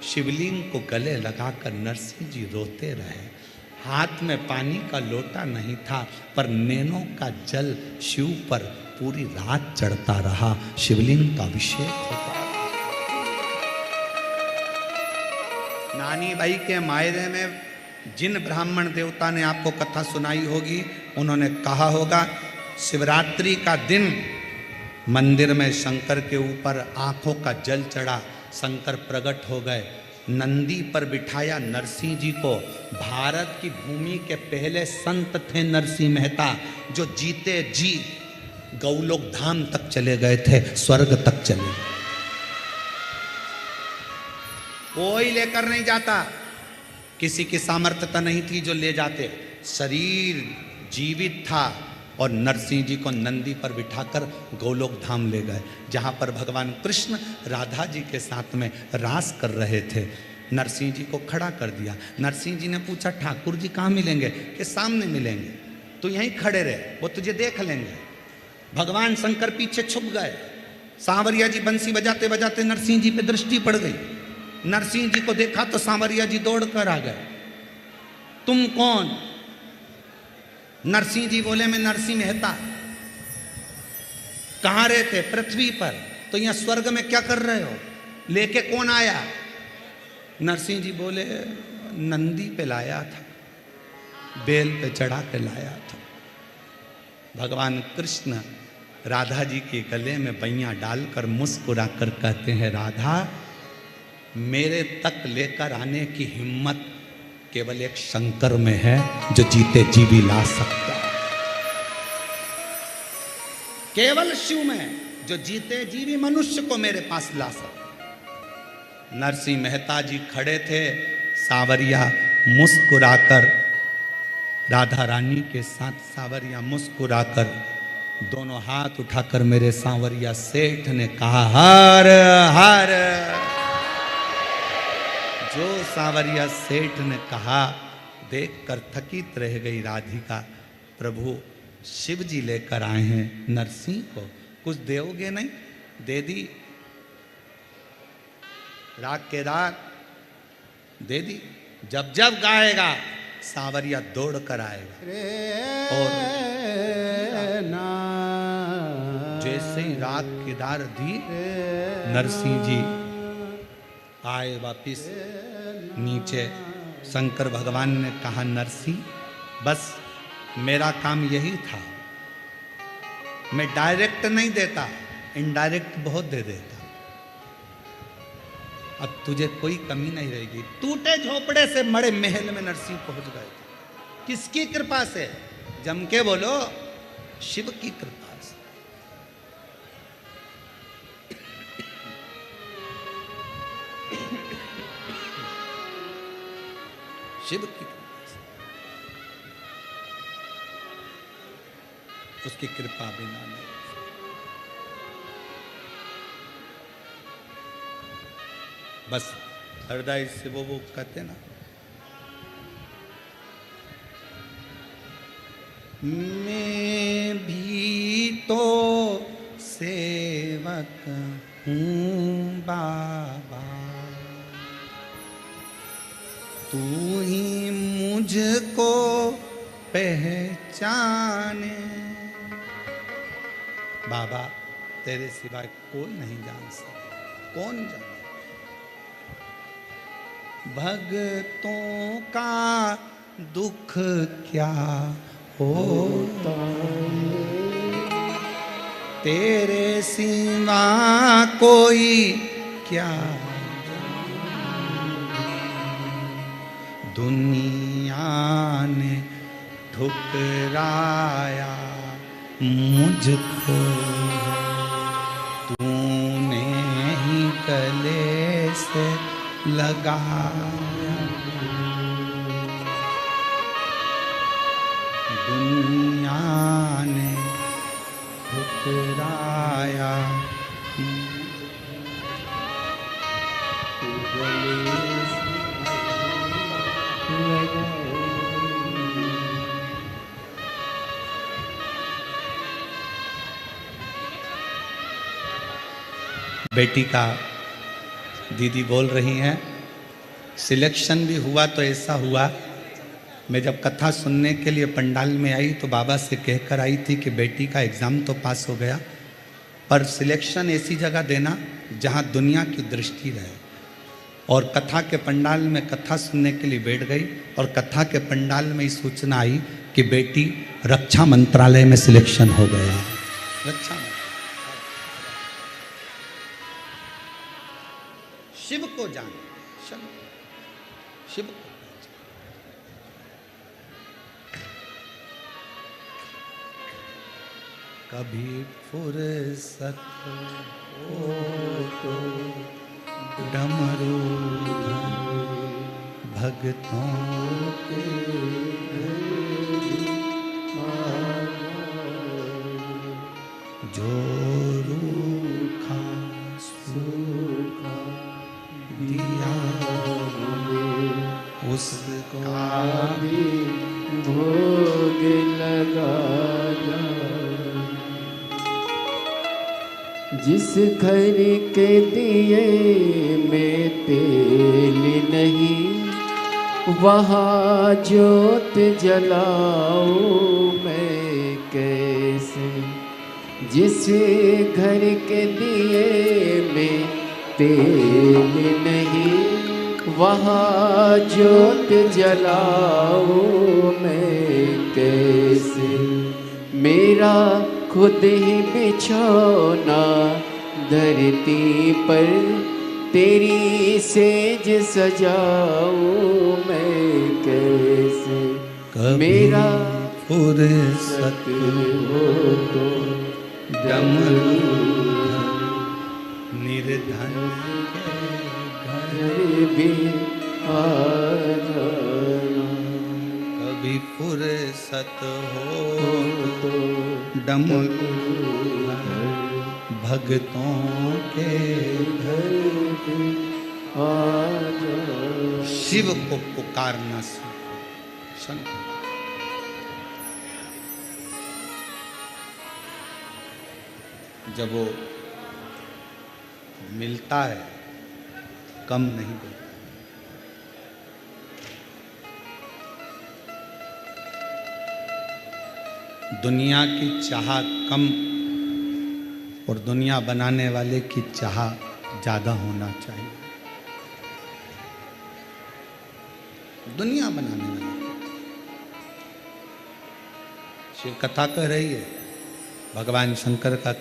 शिवलिंग को गले लगाकर नरसिंह जी रोते रहे। हाथ में पानी का लोटा नहीं था, पर नैनों का जल शिव पर पूरी रात चढ़ता रहा, शिवलिंग का अभिषेक होता रहा। नानी भाई के मायरे में जिन ब्राह्मण देवता ने आपको कथा सुनाई होगी, उन्होंने कहा होगा शिवरात्रि का दिन मंदिर में शंकर के ऊपर आंखों का जल चढ़ा, शंकर प्रकट हो गए, नंदी पर बिठाया नरसिंह जी को। भारत की भूमि के पहले संत थे नरसिंह मेहता, जो जीते जी गौलोक धाम तक चले गए थे, स्वर्ग तक चले। कोई लेकर नहीं जाता, किसी की सामर्थ्यता नहीं थी जो ले जाते, शरीर जीवित था, और नरसिंह जी को नंदी पर बिठाकर गोलोक धाम ले गए, जहाँ पर भगवान कृष्ण राधा जी के साथ में रास कर रहे थे। नरसिंह जी को खड़ा कर दिया। नरसिंह जी ने पूछा, ठाकुर जी कहाँ मिलेंगे? कि सामने मिलेंगे, तो यहीं खड़े रहे, वो तुझे देख लेंगे। भगवान शंकर पीछे छुप गए। सांवरिया जी बंसी बजाते बजाते नरसिंह जी पे दृष्टि पड़ गई। नरसिंह जी को देखा तो सांवरिया जी दौड़ कर आ गए। तुम कौन? नरसिंह जी बोले, मैं नरसिंह मेहता। कहाँ रहते? पृथ्वी पर। तो यहाँ स्वर्ग में क्या कर रहे हो? लेके कौन आया? नरसिंह जी बोले, नंदी पे लाया था, बेल पे चढ़ा के लाया था। भगवान कृष्ण राधा जी के गले में बैया डालकर मुस्कुरा कर कहते हैं, राधा मेरे तक लेकर आने की हिम्मत केवल एक शंकर में है, जो जीते जी भी ला सकता है। केवल शिव में, जो जीते जी भी मनुष्य को मेरे पास ला सकता। नरसिंह मेहता जी खड़े थे, सांवरिया मुस्कुराकर, राधा रानी के साथ सांवरिया मुस्कुराकर दोनों हाथ उठाकर मेरे सांवरिया सेठ ने कहा, हर हर। जो सांवरिया सेठ ने कहा देखकर थकित रह गई राधिका, प्रभु शिव जी लेकर आए हैं नरसिंह को, कुछ दोगे नहीं? दे दी, राग के राग दे दी। जब जब गाएगा सांवरिया दौड़ कर आएगा। और जैसे ही राग केदार दी, नरसिंह जी आए वापिस नीचे। शंकर भगवान ने कहा, नरसिंह बस मेरा काम यही था, मैं डायरेक्ट नहीं देता, इनडायरेक्ट बहुत दे देता। अब तुझे कोई कमी नहीं रहेगी। टूटे झोपड़े से मड़े महल में नरसिंह पहुंच गए। किसकी कृपा से? जम के बोलो, शिव की कृपा से। शिव की कृपा से, उसकी कृपा बिना नहीं। बस हृदय से वो कहते ना, मैं भी तो सेवक हूँ बाबा, तू ही मुझको पहचाने। बाबा तेरे सिवाय कोई नहीं जान सकता, कौन जाने? भक्तों का दुख क्या होता, तेरे सिवा कोई क्या दुनिया ने ठुकराया मुझको, तूने ही गले से लगाया। दुनिया ने ठुकराया, बेटी का दीदी बोल रही हैं, सिलेक्शन भी हुआ तो ऐसा हुआ, मैं जब कथा सुनने के लिए पंडाल में आई तो बाबा से कहकर आई थी कि बेटी का एग्ज़ाम तो पास हो गया, पर सिलेक्शन ऐसी जगह देना जहां दुनिया की दृष्टि रहे। और कथा के पंडाल में कथा सुनने के लिए बैठ गई और कथा के पंडाल में ही सूचना आई कि बेटी रक्षा मंत्रालय में सिलेक्शन हो गया। रक्षा शिव को जान, शिव को कभी फुर्सत हो तो डमरू भक्तों के जो रूखा सूखा दिया उसका भी भोग लगाया। जिस घर के दिए में तेल नहीं, वहाँ जोत जलाऊं मैं कैसे। जिस घर के दिए में तेल नहीं, वहाँ जोत जलाऊं मैं कैसे। मेरा खुद ही बिछौना धरती पर तेरी सेज सजाऊं मैं कैसे, मेरा फुर्सत हो तो डमरू निर्धन के घर भी आ जाना, कभी फुर्सत हो तो डमरू भक्तों के घर भी आ जाना। शिव को पुकारना सुन। जब वो मिलता है कम नहीं देता। दुनिया की चाह कम और दुनिया बनाने वाले की चाह ज्यादा होना चाहिए। दुनिया बनाने वाले शिव कथा कह रही है, भगवान शंकर का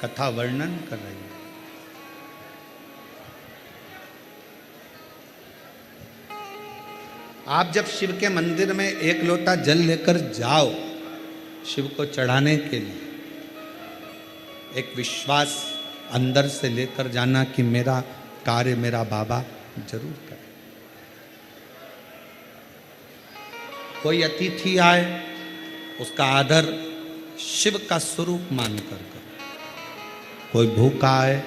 कथा वर्णन कर रही है। आप जब शिव के मंदिर में एक लोटा जल लेकर जाओ शिव को चढ़ाने के लिए, एक विश्वास अंदर से लेकर जाना कि मेरा कार्य मेरा बाबा जरूर करे। कोई अतिथि आए उसका आदर शिव का स्वरूप मानकर करो। कोई भूखा आए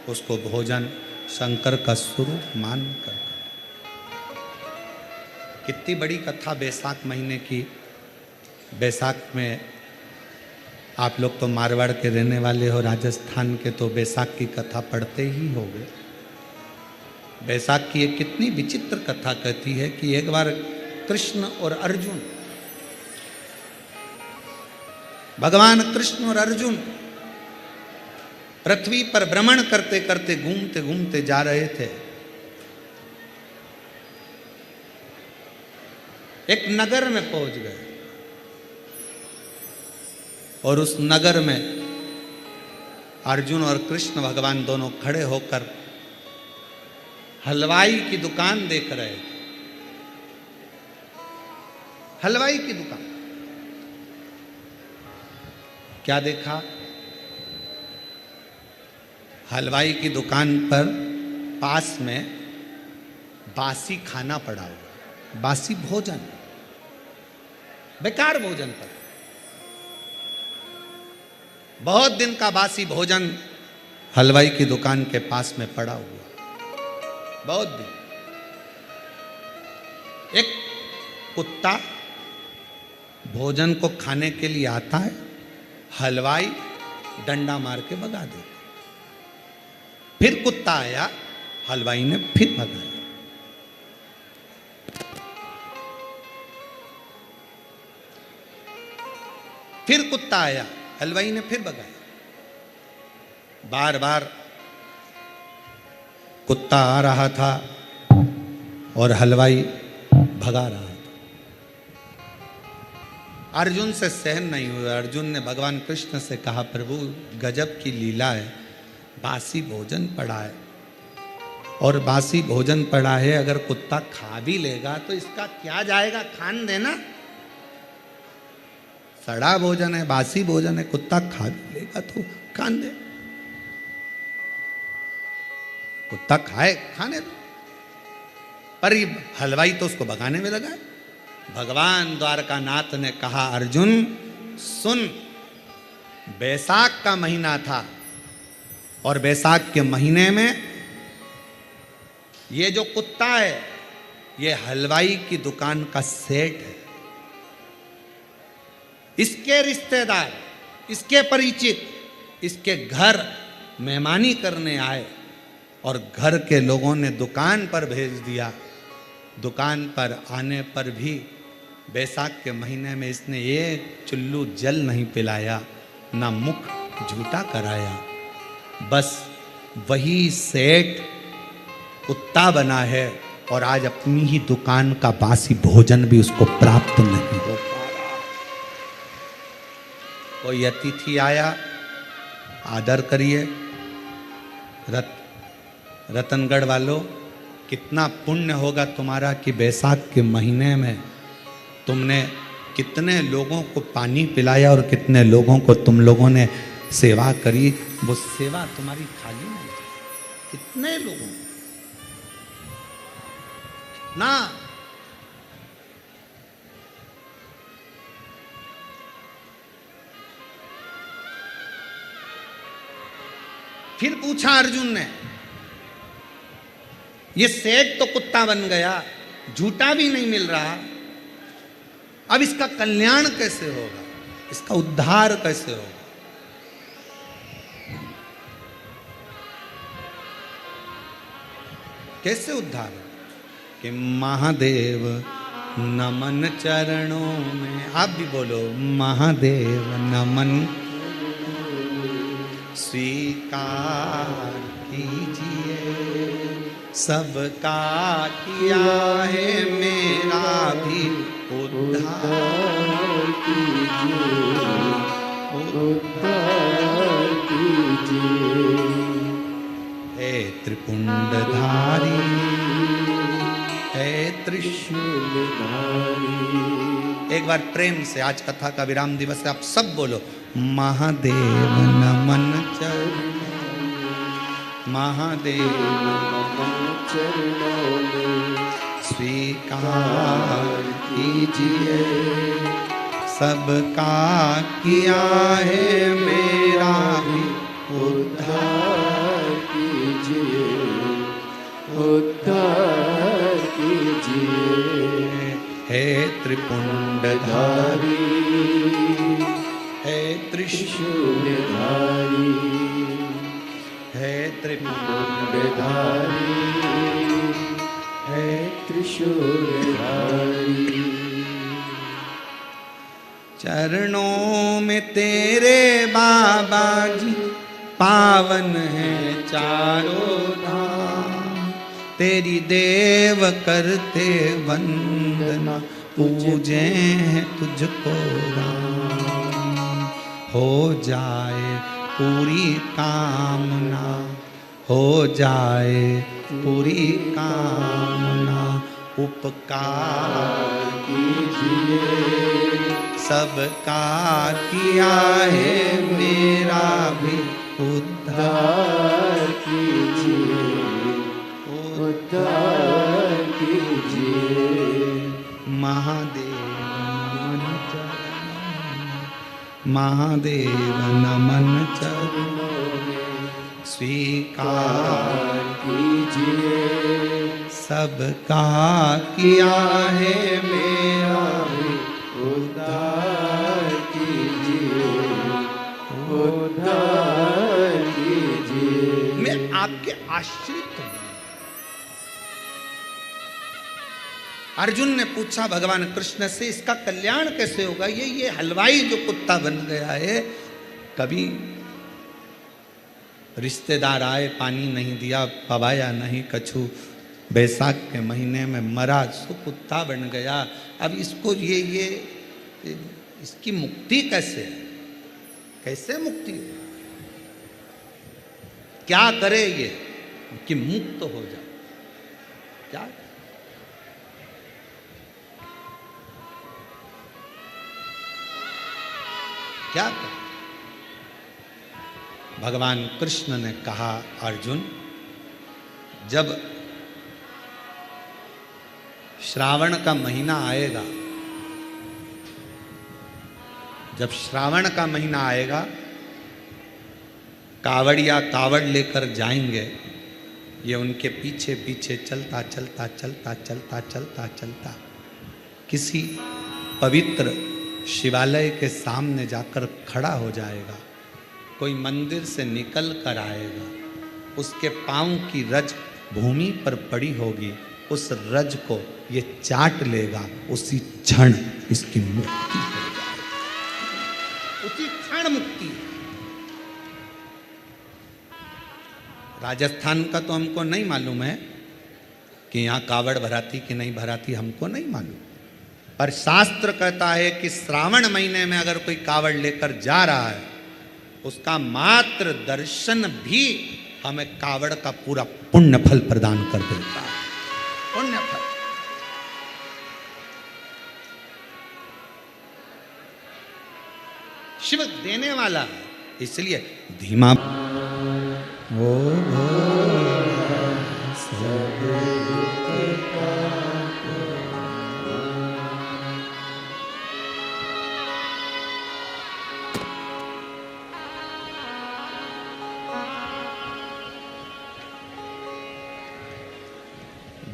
उसको भोजन शंकर का स्वरूप मानकर करो। कितनी बड़ी कथा बैसाख महीने की। बैसाख में आप लोग तो मारवाड़ के रहने वाले हो, राजस्थान के, तो बैसाख की कथा पढ़ते ही होंगे। बैसाख की एक कितनी विचित्र कथा कहती है कि एक बार कृष्ण और अर्जुन, भगवान कृष्ण और अर्जुन पृथ्वी पर भ्रमण करते करते घूमते घूमते जा रहे थे। एक नगर में पहुंच गए और उस नगर में अर्जुन और कृष्ण भगवान दोनों खड़े होकर हलवाई की दुकान देख रहे थे। हलवाई की दुकान। क्या देखा? हलवाई की दुकान पर पास में बासी खाना पड़ा हुआ, बासी भोजन, बेकार भोजन पड़ा। बहुत दिन का बासी भोजन हलवाई की दुकान के पास में पड़ा हुआ, बहुत दिन। एक कुत्ता भोजन को खाने के लिए आता है, हलवाई डंडा मार के भगा देता। फिर कुत्ता आया, हलवाई ने फिर भगाया। फिर कुत्ता आया, हलवाई ने फिर भगाया। बार बार कुत्ता आ रहा था और हलवाई भगा रहा था। अर्जुन से सहन नहीं हुआ। अर्जुन ने भगवान कृष्ण से कहा, प्रभु गजब की लीला है, बासी भोजन पड़ा है और बासी भोजन पड़ा है, अगर कुत्ता खा भी लेगा तो इसका क्या जाएगा, खान देना। सड़ा भोजन है, बासी भोजन है, कुत्ता खा भी लेगा तो खान दे। कुत्ता खाए, खाने दो। पर ये हलवाई तो उसको भगाने में लगा है। भगवान द्वारकानाथ ने कहा, अर्जुन सुन, बैसाख का महीना था और बैसाख के महीने में ये जो कुत्ता है ये हलवाई की दुकान का सेठ है। इसके रिश्तेदार, इसके परिचित इसके घर मेहमानी करने आए और घर के लोगों ने दुकान पर भेज दिया। दुकान पर आने पर भी बैसाख के महीने में इसने एक चुल्लू जल नहीं पिलाया, ना मुख झूठा कराया। बस वही सेठ कुत्ता बना है और आज अपनी ही दुकान का बासी भोजन भी उसको प्राप्त नहीं हो पा रहा। कोई अतिथि आया, आदर करिए, रतनगढ़ वालों, कितना पुण्य होगा तुम्हारा कि बैसाख के महीने में तुमने कितने लोगों को पानी पिलाया और कितने लोगों को तुम लोगों ने सेवा करी। वो सेवा तुम्हारी खाली नहीं, कितने लोगों ना। फिर पूछा अर्जुन ने, ये सेठ तो कुत्ता बन गया, झूठा भी नहीं मिल रहा, अब इसका कल्याण कैसे होगा, इसका उद्धार कैसे होगा? कैसे उद्धार? कि महादेव नमन चरणों में, आप भी बोलो महादेव नमन स्वीकार कीजिए, सबका किया है मेरा भी उद्धार कीजिए, उद्धार कीजिए। हे त्रिपुंडधारी, हे त्रिशूलधारी। एक बार प्रेम से, आज कथा का विराम दिवस है, आप सब बोलो महादेव नमन चरणों, महादेव नमन चरणों में स्वीकार कीजिए, सबका किया है मेरा भी उद्धार कीजिए, उद्धार कीजिए। हे त्रिपुंडधारी, हे त्रिशूलधारी, हे त्रिपुंडधारी, हे त्रिशूलधारी। चरणों में तेरे बाबा जी पावन है चारों धाम, तेरी देव करते वंदना, पूजे हैं तुझको राम। हो जाए पूरी कामना, हो जाए पूरी कामना, उपकार कीजिए, सबका किया है मेरा भी उद्धार कीजिए, उद्धार कीजिए। महादेव नमन चरणों, महादेव नमन चरणों में स्वीकार कीजिए, सबका किया है मेरा भी उद्धार कीजिए, उद्धार कीजिए। मैं आपके आश्रित हूं। अर्जुन ने पूछा भगवान कृष्ण से, इसका कल्याण कैसे होगा? ये हलवाई जो कुत्ता बन गया है, कभी रिश्तेदार आए पानी नहीं दिया, पवाया नहीं कछु, बैसाख के महीने में मरा, सो कुत्ता बन गया। अब इसको ये इसकी मुक्ति कैसे है? कैसे मुक्ति हो? क्या करे ये कि मुक्त हो जाए? क्या क्या करे? भगवान कृष्ण ने कहा, अर्जुन, जब श्रावण का महीना आएगा, जब श्रावण का महीना आएगा, कावड़िया कावड़ लेकर जाएंगे, ये उनके पीछे पीछे चलता चलता चलता चलता चलता चलता किसी पवित्र शिवालय के सामने जाकर खड़ा हो जाएगा। कोई मंदिर से निकल कर आएगा, उसके पांव की रज भूमि पर पड़ी होगी, उस रज को ये चाट लेगा, उसी क्षण इसकी मुक्ति हो जाएगी, उसी क्षण मुक्ति। राजस्थान का तो हमको नहीं मालूम है कि यहाँ कावड़ भराती कि नहीं भराती, हमको नहीं मालूम, पर शास्त्र कहता है कि श्रावण महीने में अगर कोई कावड़ लेकर जा रहा है, उसका मात्र दर्शन भी हमें कावड़ का पूरा पुण्य फल प्रदान कर देता है। पुण्य फल। शिव देने वाला है, इसलिए धीमा ओ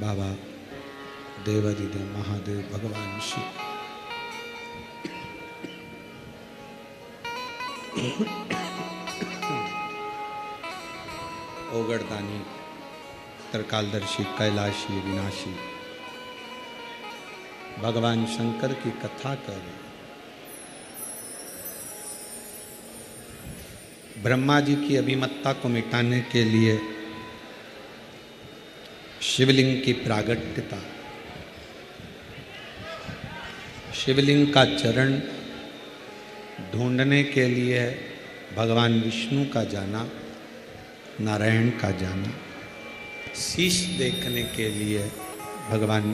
बाबा देवादिदेव महादेव भगवान शिव ओगड़दानी त्रिकालदर्शी कैलाशी विनाशी भगवान शंकर की कथा कर ब्रह्मा जी की अभिमत्ता को मिटाने के लिए शिवलिंग की प्रागट्यता, शिवलिंग का चरण ढूंढने के लिए भगवान विष्णु का जाना, नारायण का जाना, शीश देखने के लिए भगवान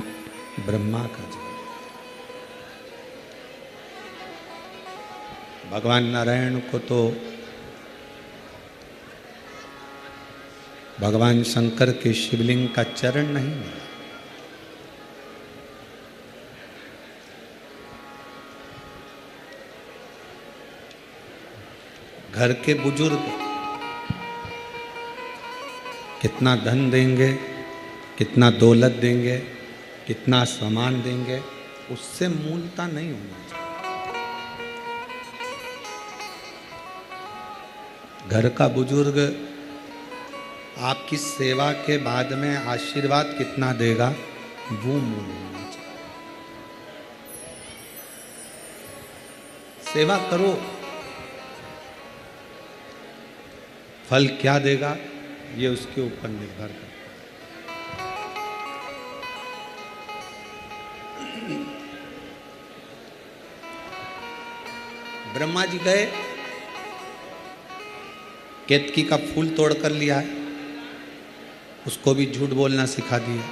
ब्रह्मा का जाना। भगवान नारायण को तो भगवान शंकर के शिवलिंग का चरण नहीं मिला। घर के बुजुर्ग कितना धन देंगे, कितना दौलत देंगे, कितना सामान देंगे, उससे मूलता नहीं होना चाहिए। घर का बुजुर्ग आपकी सेवा के बाद में आशीर्वाद कितना देगा, वो मूल होना चाहिए। सेवा करो, फल क्या देगा ये उसके ऊपर निर्भर करता है। ब्रह्मा जी गए, केतकी का फूल तोड़ कर लिया है, उसको भी झूठ बोलना सिखा दिया।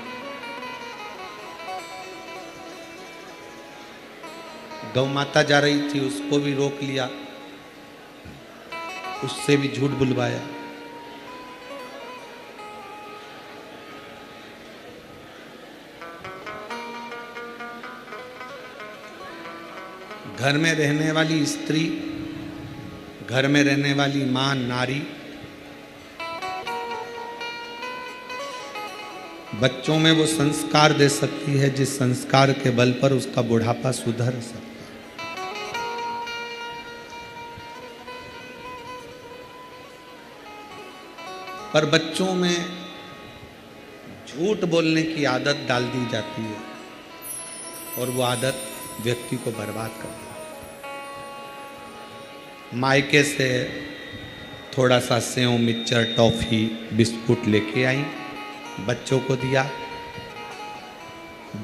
गौ माता जा रही थी, उसको भी रोक लिया, उससे भी झूठ बुलवाया। घर में रहने वाली स्त्री, घर में रहने वाली मां, नारी बच्चों में वो संस्कार दे सकती है जिस संस्कार के बल पर उसका बुढ़ापा सुधर सकता है। पर बच्चों में झूठ बोलने की आदत डाल दी जाती है और वो आदत व्यक्ति को बर्बाद कर देती है। मायके से थोड़ा सा सेव, मिक्सचर, टॉफी, बिस्कुट लेके आई, बच्चों को दिया।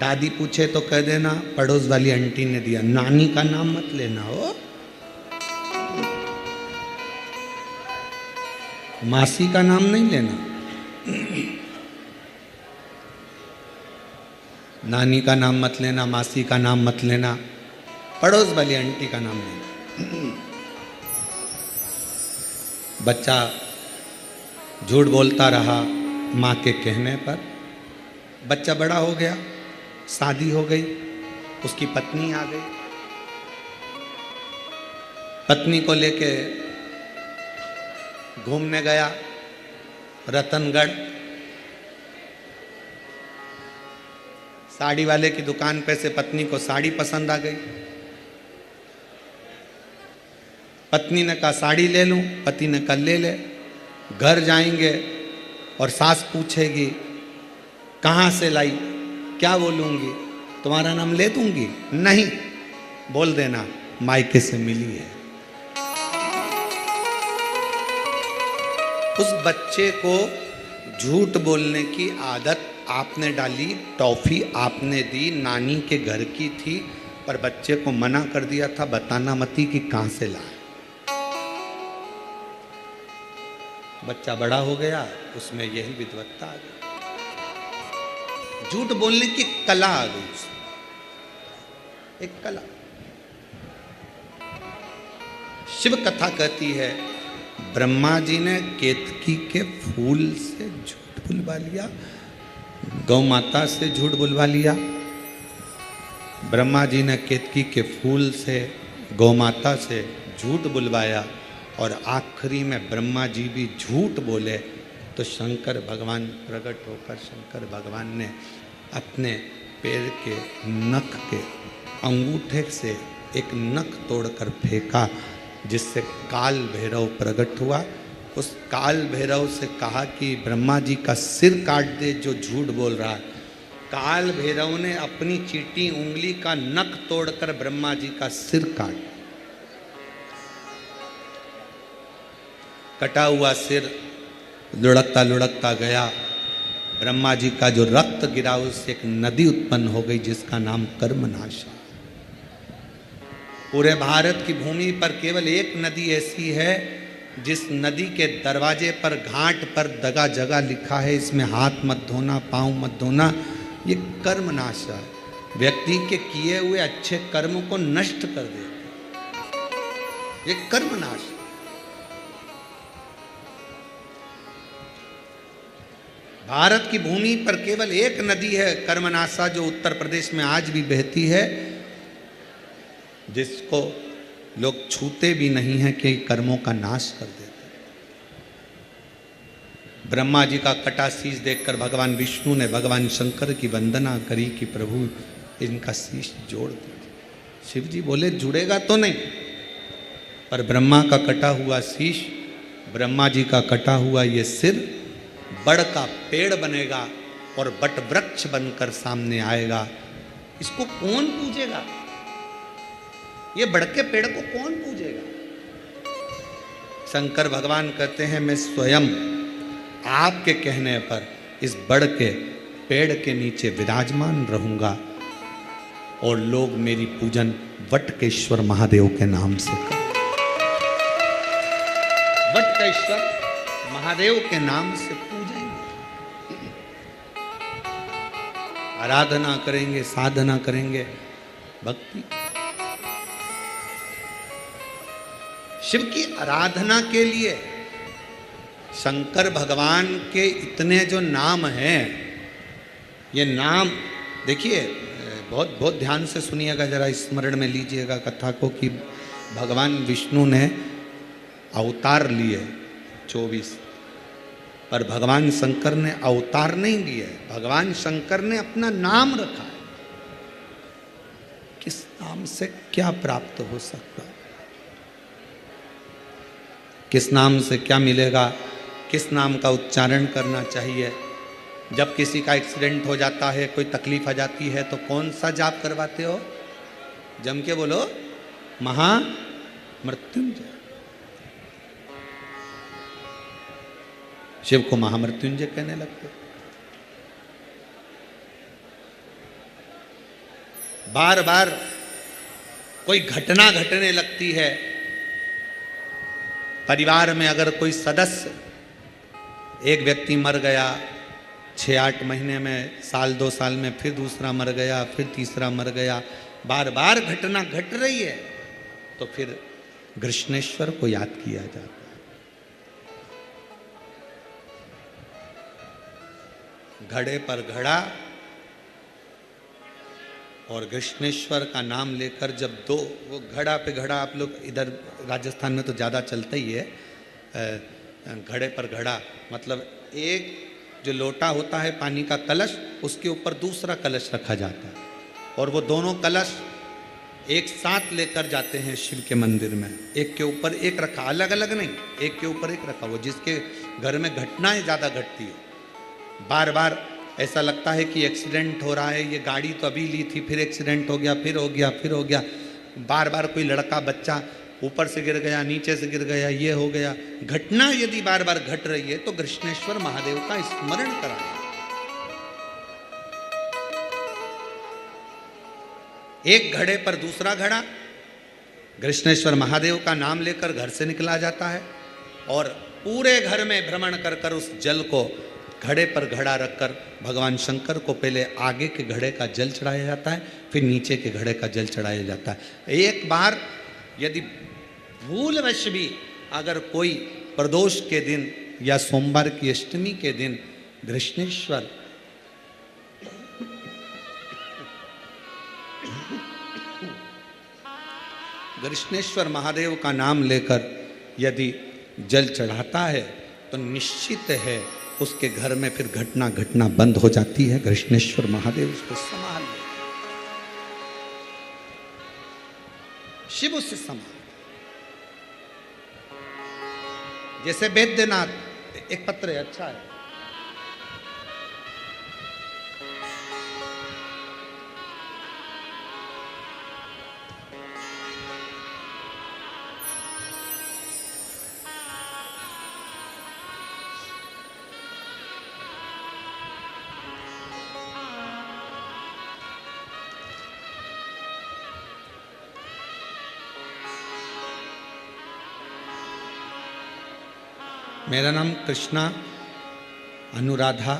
दादी पूछे तो कह देना पड़ोस वाली आंटी ने दिया, नानी का नाम मत लेना हो, मासी का नाम नहीं लेना, नानी का नाम मत लेना, मासी का नाम मत लेना, पड़ोस वाली आंटी का नाम लेना। बच्चा झूठ बोलता रहा माँ के कहने पर। बच्चा बड़ा हो गया, शादी हो गई, उसकी पत्नी आ गई। पत्नी को लेके घूमने गया रतनगढ़। साड़ी वाले की दुकान पे से पत्नी को साड़ी पसंद आ गई। पत्नी ने कहा साड़ी ले लूं, पति ने कहा ले ले। घर जाएंगे और सास पूछेगी कहाँ से लाई, क्या बोलूँगी, तुम्हारा नाम ले दूंगी? नहीं, बोल देना मायके से मिली है। उस बच्चे को झूठ बोलने की आदत आपने डाली, टॉफी आपने दी, नानी के घर की थी, पर बच्चे को मना कर दिया था, बताना मती कि कहाँ से लाए। बच्चा बड़ा हो गया, उसमें यही विद्वत्ता आ गई, झूठ बोलने की कला आ गई उसमें, एक कला। शिव कथा कहती है ब्रह्मा जी ने केतकी के फूल से झूठ बुलवा लिया, गौ माता से झूठ बुलवा लिया। ब्रह्मा जी ने केतकी के फूल से गौ माता से झूठ बुलवाया और आखिरी में ब्रह्मा जी भी झूठ बोले तो शंकर भगवान प्रकट होकर शंकर भगवान ने अपने पैर के नख के अंगूठे से एक नख तोड़कर फेंका, जिससे काल भैरव प्रकट हुआ। उस काल भैरव से कहा कि ब्रह्मा जी का सिर काट दे जो झूठ बोल रहा है। काल भैरव ने अपनी चीटी उंगली का नख तोड़कर ब्रह्मा जी का सिर काट, कटा हुआ सिर लुढ़कता लुढ़कता गया। ब्रह्मा जी का जो रक्त गिरा उससे एक नदी उत्पन्न हो गई जिसका नाम कर्मनाशा। पूरे भारत की भूमि पर केवल एक नदी ऐसी है जिस नदी के दरवाजे पर घाट पर जगह जगह लिखा है इसमें हाथ मत धोना, पांव मत धोना। ये कर्मनाशा है, व्यक्ति के किए हुए अच्छे कर्म को नष्ट कर देते, ये कर्मनाश। भारत की भूमि पर केवल एक नदी है कर्मनाशा जो उत्तर प्रदेश में आज भी बहती है, जिसको लोग छूते भी नहीं हैं कि कर्मों का नाश कर देते। ब्रह्मा जी का कटा शीश देखकर भगवान विष्णु ने भगवान शंकर की वंदना करी कि प्रभु इनका शीश जोड़ दीजिए। शिव जी बोले जुड़ेगा तो नहीं, पर ब्रह्मा का कटा हुआ शीश, ब्रह्मा जी का कटा हुआ ये सिर बड़ का पेड़ बनेगा और बट वृक्ष बनकर सामने आएगा। इसको कौन पूजेगा? ये बड़ के पेड़ को कौन पूजेगा? शंकर भगवान कहते हैं मैं स्वयं आपके कहने पर इस बड़ के पेड़ के नीचे विराजमान रहूंगा और लोग मेरी पूजन वटकेश्वर महादेव के नाम से करेंगे। वटकेश्वर महादेव के नाम से पूजेंगे, आराधना करेंगे, साधना करेंगे, भक्ति। शिव की आराधना के लिए शंकर भगवान के इतने जो नाम हैं, ये नाम देखिए बहुत बहुत ध्यान से सुनिएगा, जरा स्मरण में लीजिएगा कथा को कि भगवान विष्णु ने अवतार लिए 24, पर भगवान शंकर ने अवतार नहीं लिए, भगवान शंकर ने अपना नाम रखा है। किस नाम से क्या प्राप्त हो सकता है, किस नाम से क्या मिलेगा, किस नाम का उच्चारण करना चाहिए। जब किसी का एक्सीडेंट हो जाता है, कोई तकलीफ आ जाती है तो कौन सा जाप करवाते हो? जम के बोलो, महामृत्युंजय। शिव को महामृत्युंजय कहने लगते। बार बार कोई घटना घटने लगती है, परिवार में अगर कोई सदस्य, एक व्यक्ति मर गया 6-8 महीने में, साल 2 साल में फिर दूसरा मर गया, फिर तीसरा मर गया, बार बार घटना घट रही है, तो फिर कृष्णेश्वर को याद किया जाता है। घड़े पर घड़ा और कृष्णेश्वर का नाम लेकर जब दो, वो घड़ा पे घड़ा, आप लोग इधर राजस्थान में तो ज़्यादा चलता ही है, घड़े पर घड़ा मतलब एक जो लोटा होता है पानी का कलश, उसके ऊपर दूसरा कलश रखा जाता है और वो दोनों कलश एक साथ लेकर जाते हैं शिव के मंदिर में। एक के ऊपर एक रखा, अलग अलग नहीं, एक के ऊपर एक रखा। वो जिसके घर में घटनाएं ज़्यादा घटती है, बार बार ऐसा लगता है कि एक्सीडेंट हो रहा है, ये गाड़ी तो अभी ली थी, फिर एक्सीडेंट हो गया, फिर हो गया, फिर हो गया, बार बार कोई लड़का बच्चा ऊपर से गिर गया, नीचे से गिर गया, ये हो गया। घटना यदि बार बार घट रही है तो कृष्णेश्वर महादेव का स्मरण कराएं। एक घड़े पर दूसरा घड़ा, कृष्णेश्वर महादेव का नाम लेकर घर से निकला जाता है और पूरे घर में भ्रमण कर कर उस जल को घड़े पर घड़ा रखकर भगवान शंकर को पहले आगे के घड़े का जल चढ़ाया जाता है, फिर नीचे के घड़े का जल चढ़ाया जाता है। एक बार यदि भूलवश भी अगर कोई प्रदोष के दिन या सोमवार की अष्टमी के दिन कृष्णेश्वर महादेव का नाम लेकर यदि जल चढ़ाता है तो निश्चित है उसके घर में फिर घटना घटना बंद हो जाती है। कृष्णेश्वर महादेव उसको संभाल ले, शिव उससे संभाल। जैसे वैद्यनाथ, एक पत्र है, अच्छा है, मेरा नाम कृष्णा अनुराधा,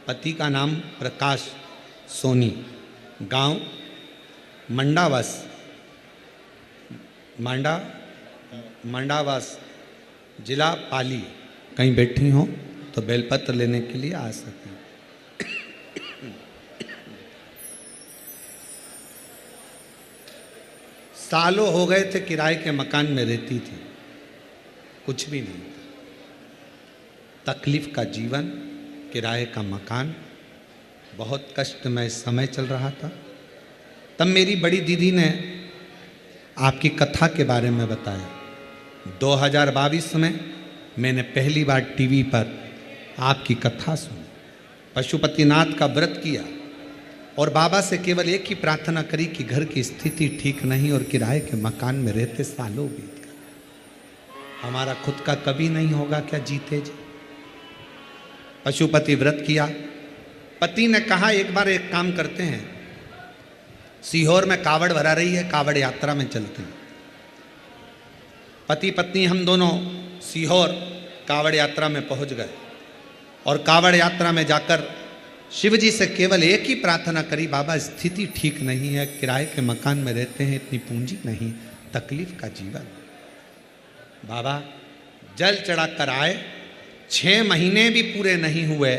पति का नाम प्रकाश सोनी, गांव मंडावास, जिला पाली। कहीं बैठी हो तो बेलपत्र लेने के लिए आ सकते हैं। सालों हो गए थे किराए के मकान में रहती थी, कुछ भी नहीं, तकलीफ का जीवन, किराए का मकान, बहुत कष्टमय समय चल रहा था। तब मेरी बड़ी दीदी ने आपकी कथा के बारे में बताया। 2022 में मैंने पहली बार टीवी पर आपकी कथा सुनी, पशुपतिनाथ का व्रत किया और बाबा से केवल एक ही प्रार्थना करी कि घर की स्थिति ठीक नहीं और किराए के मकान में रहते सालों बीत गए, हमारा खुद का कभी नहीं होगा क्या जीते जी। पशुपति व्रत किया। पति ने कहा एक बार एक काम करते हैं, सीहोर में कावड़ भरा रही है, कावड़ यात्रा में चलते हैं। पति पत्नी हम दोनों सीहोर कावड़ यात्रा में पहुंच गए और कावड़ यात्रा में जाकर शिव जी से केवल एक ही प्रार्थना करी, बाबा स्थिति ठीक नहीं है, किराए के मकान में रहते हैं, इतनी पूंजी नहीं, तकलीफ का जीवन। बाबा जल चढ़ाकर आए, 6 महीने भी पूरे नहीं हुए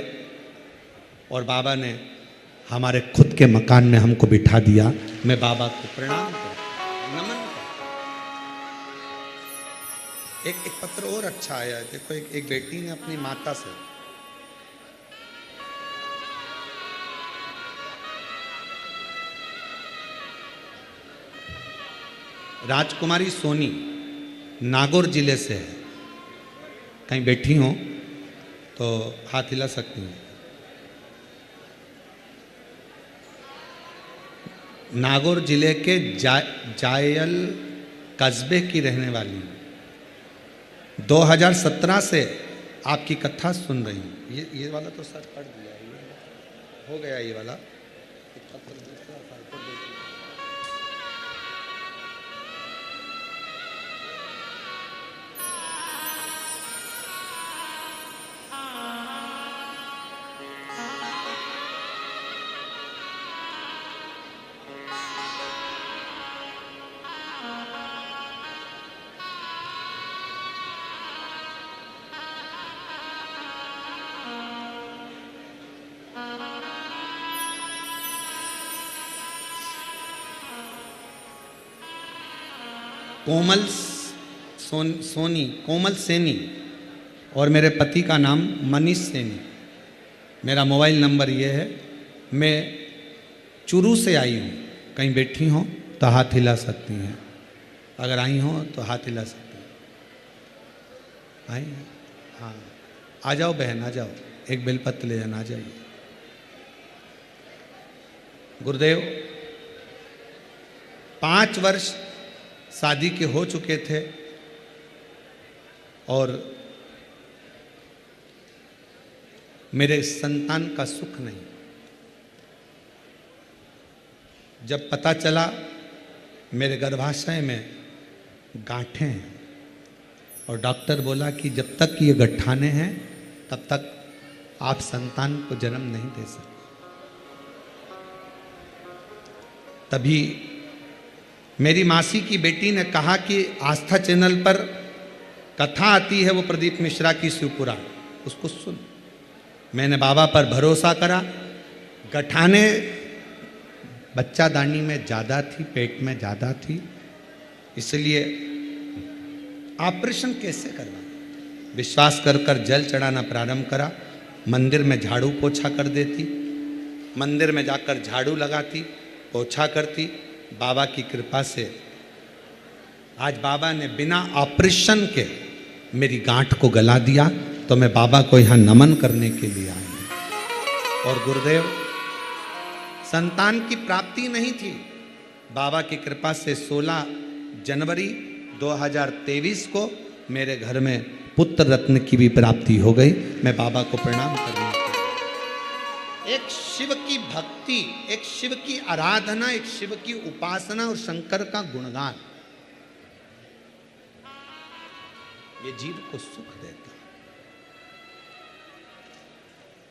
और बाबा ने हमारे खुद के मकान में हमको बिठा दिया। मैं बाबा को प्रणाम करता, नमन करता। एक पत्र और अच्छा आया, देखो एक बेटी ने अपनी माता से, राजकुमारी सोनी नागौर जिले से है, कहीं बैठी हो तो हाथ हिला सकती हैं। नागौर जिले के जायल कस्बे की रहने वाली, 2017 से आपकी कथा सुन रही हूँ। ये वाला तो सर पढ़ दिया, ये हो गया, ये वाला कोमल सैनी और मेरे पति का नाम मनीष सैनी। मेरा मोबाइल नंबर ये है। मैं चुरू से आई हूँ, कहीं बैठी हो तो हाथ हिला सकती हैं, अगर आई हो तो हाथ हिला सकती हैं। आई हैं? हाँ, आ जाओ बहन, आ जाओ, एक बेलपत्र ले जाना, आ जाइए। गुरुदेव 5 वर्ष शादी के हो चुके थे और मेरे संतान का सुख नहीं। जब पता चला मेरे गर्भाशय में गांठें हैं, और डॉक्टर बोला कि जब तक ये गठाने हैं तब तक आप संतान को जन्म नहीं दे सकते। तभी मेरी मासी की बेटी ने कहा कि आस्था चैनल पर कथा आती है वो प्रदीप मिश्रा की शिवपुराण, उसको सुन। मैंने बाबा पर भरोसा करा। गठाने बच्चादानी में ज़्यादा थी, पेट में ज़्यादा थी, इसलिए ऑपरेशन कैसे करवा। विश्वास कर कर जल चढ़ाना प्रारंभ करा। मंदिर में झाड़ू पोछा कर देती, मंदिर में जाकर झाड़ू लगाती, पोछा करती। बाबा की कृपा से आज बाबा ने बिना ऑपरेशन के मेरी गांठ को गला दिया, तो मैं बाबा को यहाँ नमन करने के लिए आया हूँ। और गुरुदेव, संतान की प्राप्ति नहीं थी, बाबा की कृपा से 16 जनवरी 2023 को मेरे घर में पुत्र रत्न की भी प्राप्ति हो गई। मैं बाबा को प्रणाम करने के लिए। एक शिव की भक्ति, एक शिव की आराधना, एक शिव की उपासना और शंकर का गुणगान, ये जीव को सुख देता।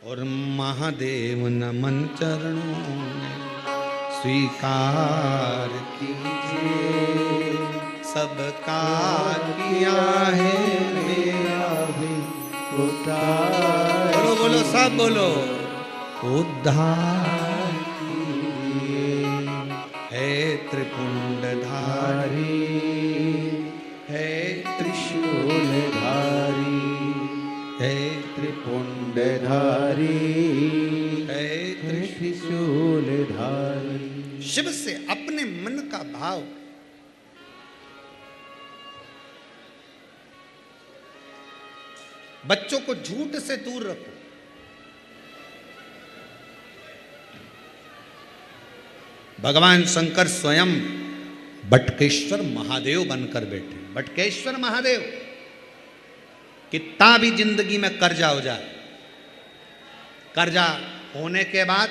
और महादेव नमन चरणों में स्वीकार कीजिए, सबका किया है मेरा भी उद्धार। बोलो बोलो सब बोलो, उद्धार कीजिए। है त्रिपुंडधारी, है त्रिशूलधारी, है त्रिपुंडधारी, है त्रिशूलधारी। शिव से अपने मन का भाव बच्चों को झूठ से दूर रखो। भगवान शंकर स्वयं बटकेश्वर महादेव बनकर बैठे। बटकेश्वर महादेव, कितना भी जिंदगी में कर्जा हो जाए, कर्जा होने के बाद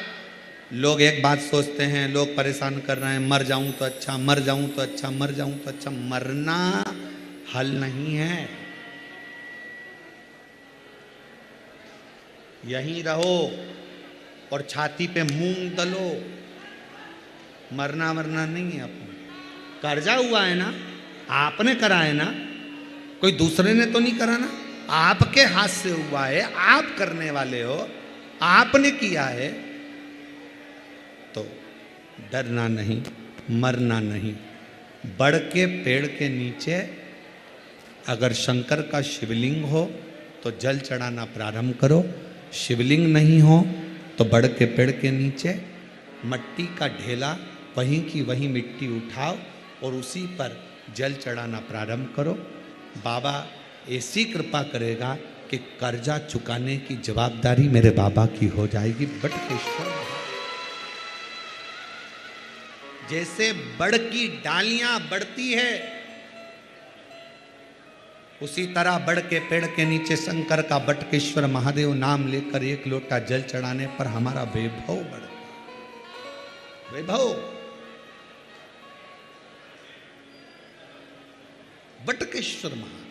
लोग एक बात सोचते हैं, लोग परेशान कर रहे हैं, मर जाऊं तो अच्छा, मर जाऊं तो अच्छा, मर जाऊं तो अच्छा। मरना हल नहीं है, यहीं रहो और छाती पे मूंग दलो। मरना मरना नहीं है। अपना कर्जा हुआ है ना, आपने करा है ना, कोई दूसरे ने तो नहीं करा ना, आपके हाथ से हुआ है, आप करने वाले हो, आपने किया है, तो डरना नहीं, मरना नहीं। बड़ के पेड़ के नीचे अगर शंकर का शिवलिंग हो तो जल चढ़ाना प्रारंभ करो। शिवलिंग नहीं हो तो बड़ के पेड़ के नीचे मट्टी का ढेला, वहीं की वहीं मिट्टी उठाओ और उसी पर जल चढ़ाना प्रारंभ करो। बाबा ऐसी कृपा करेगा कि कर्जा चुकाने की जवाबदारी मेरे बाबा की हो जाएगी। बटकेश्वर, जैसे बड़ की डालियां बढ़ती है, उसी तरह बड़ के पेड़ के नीचे शंकर का बटकेश्वर महादेव नाम लेकर एक लोटा जल चढ़ाने पर हमारा वैभव बढ़ता। वैभव, बटकेश्वर महादेव।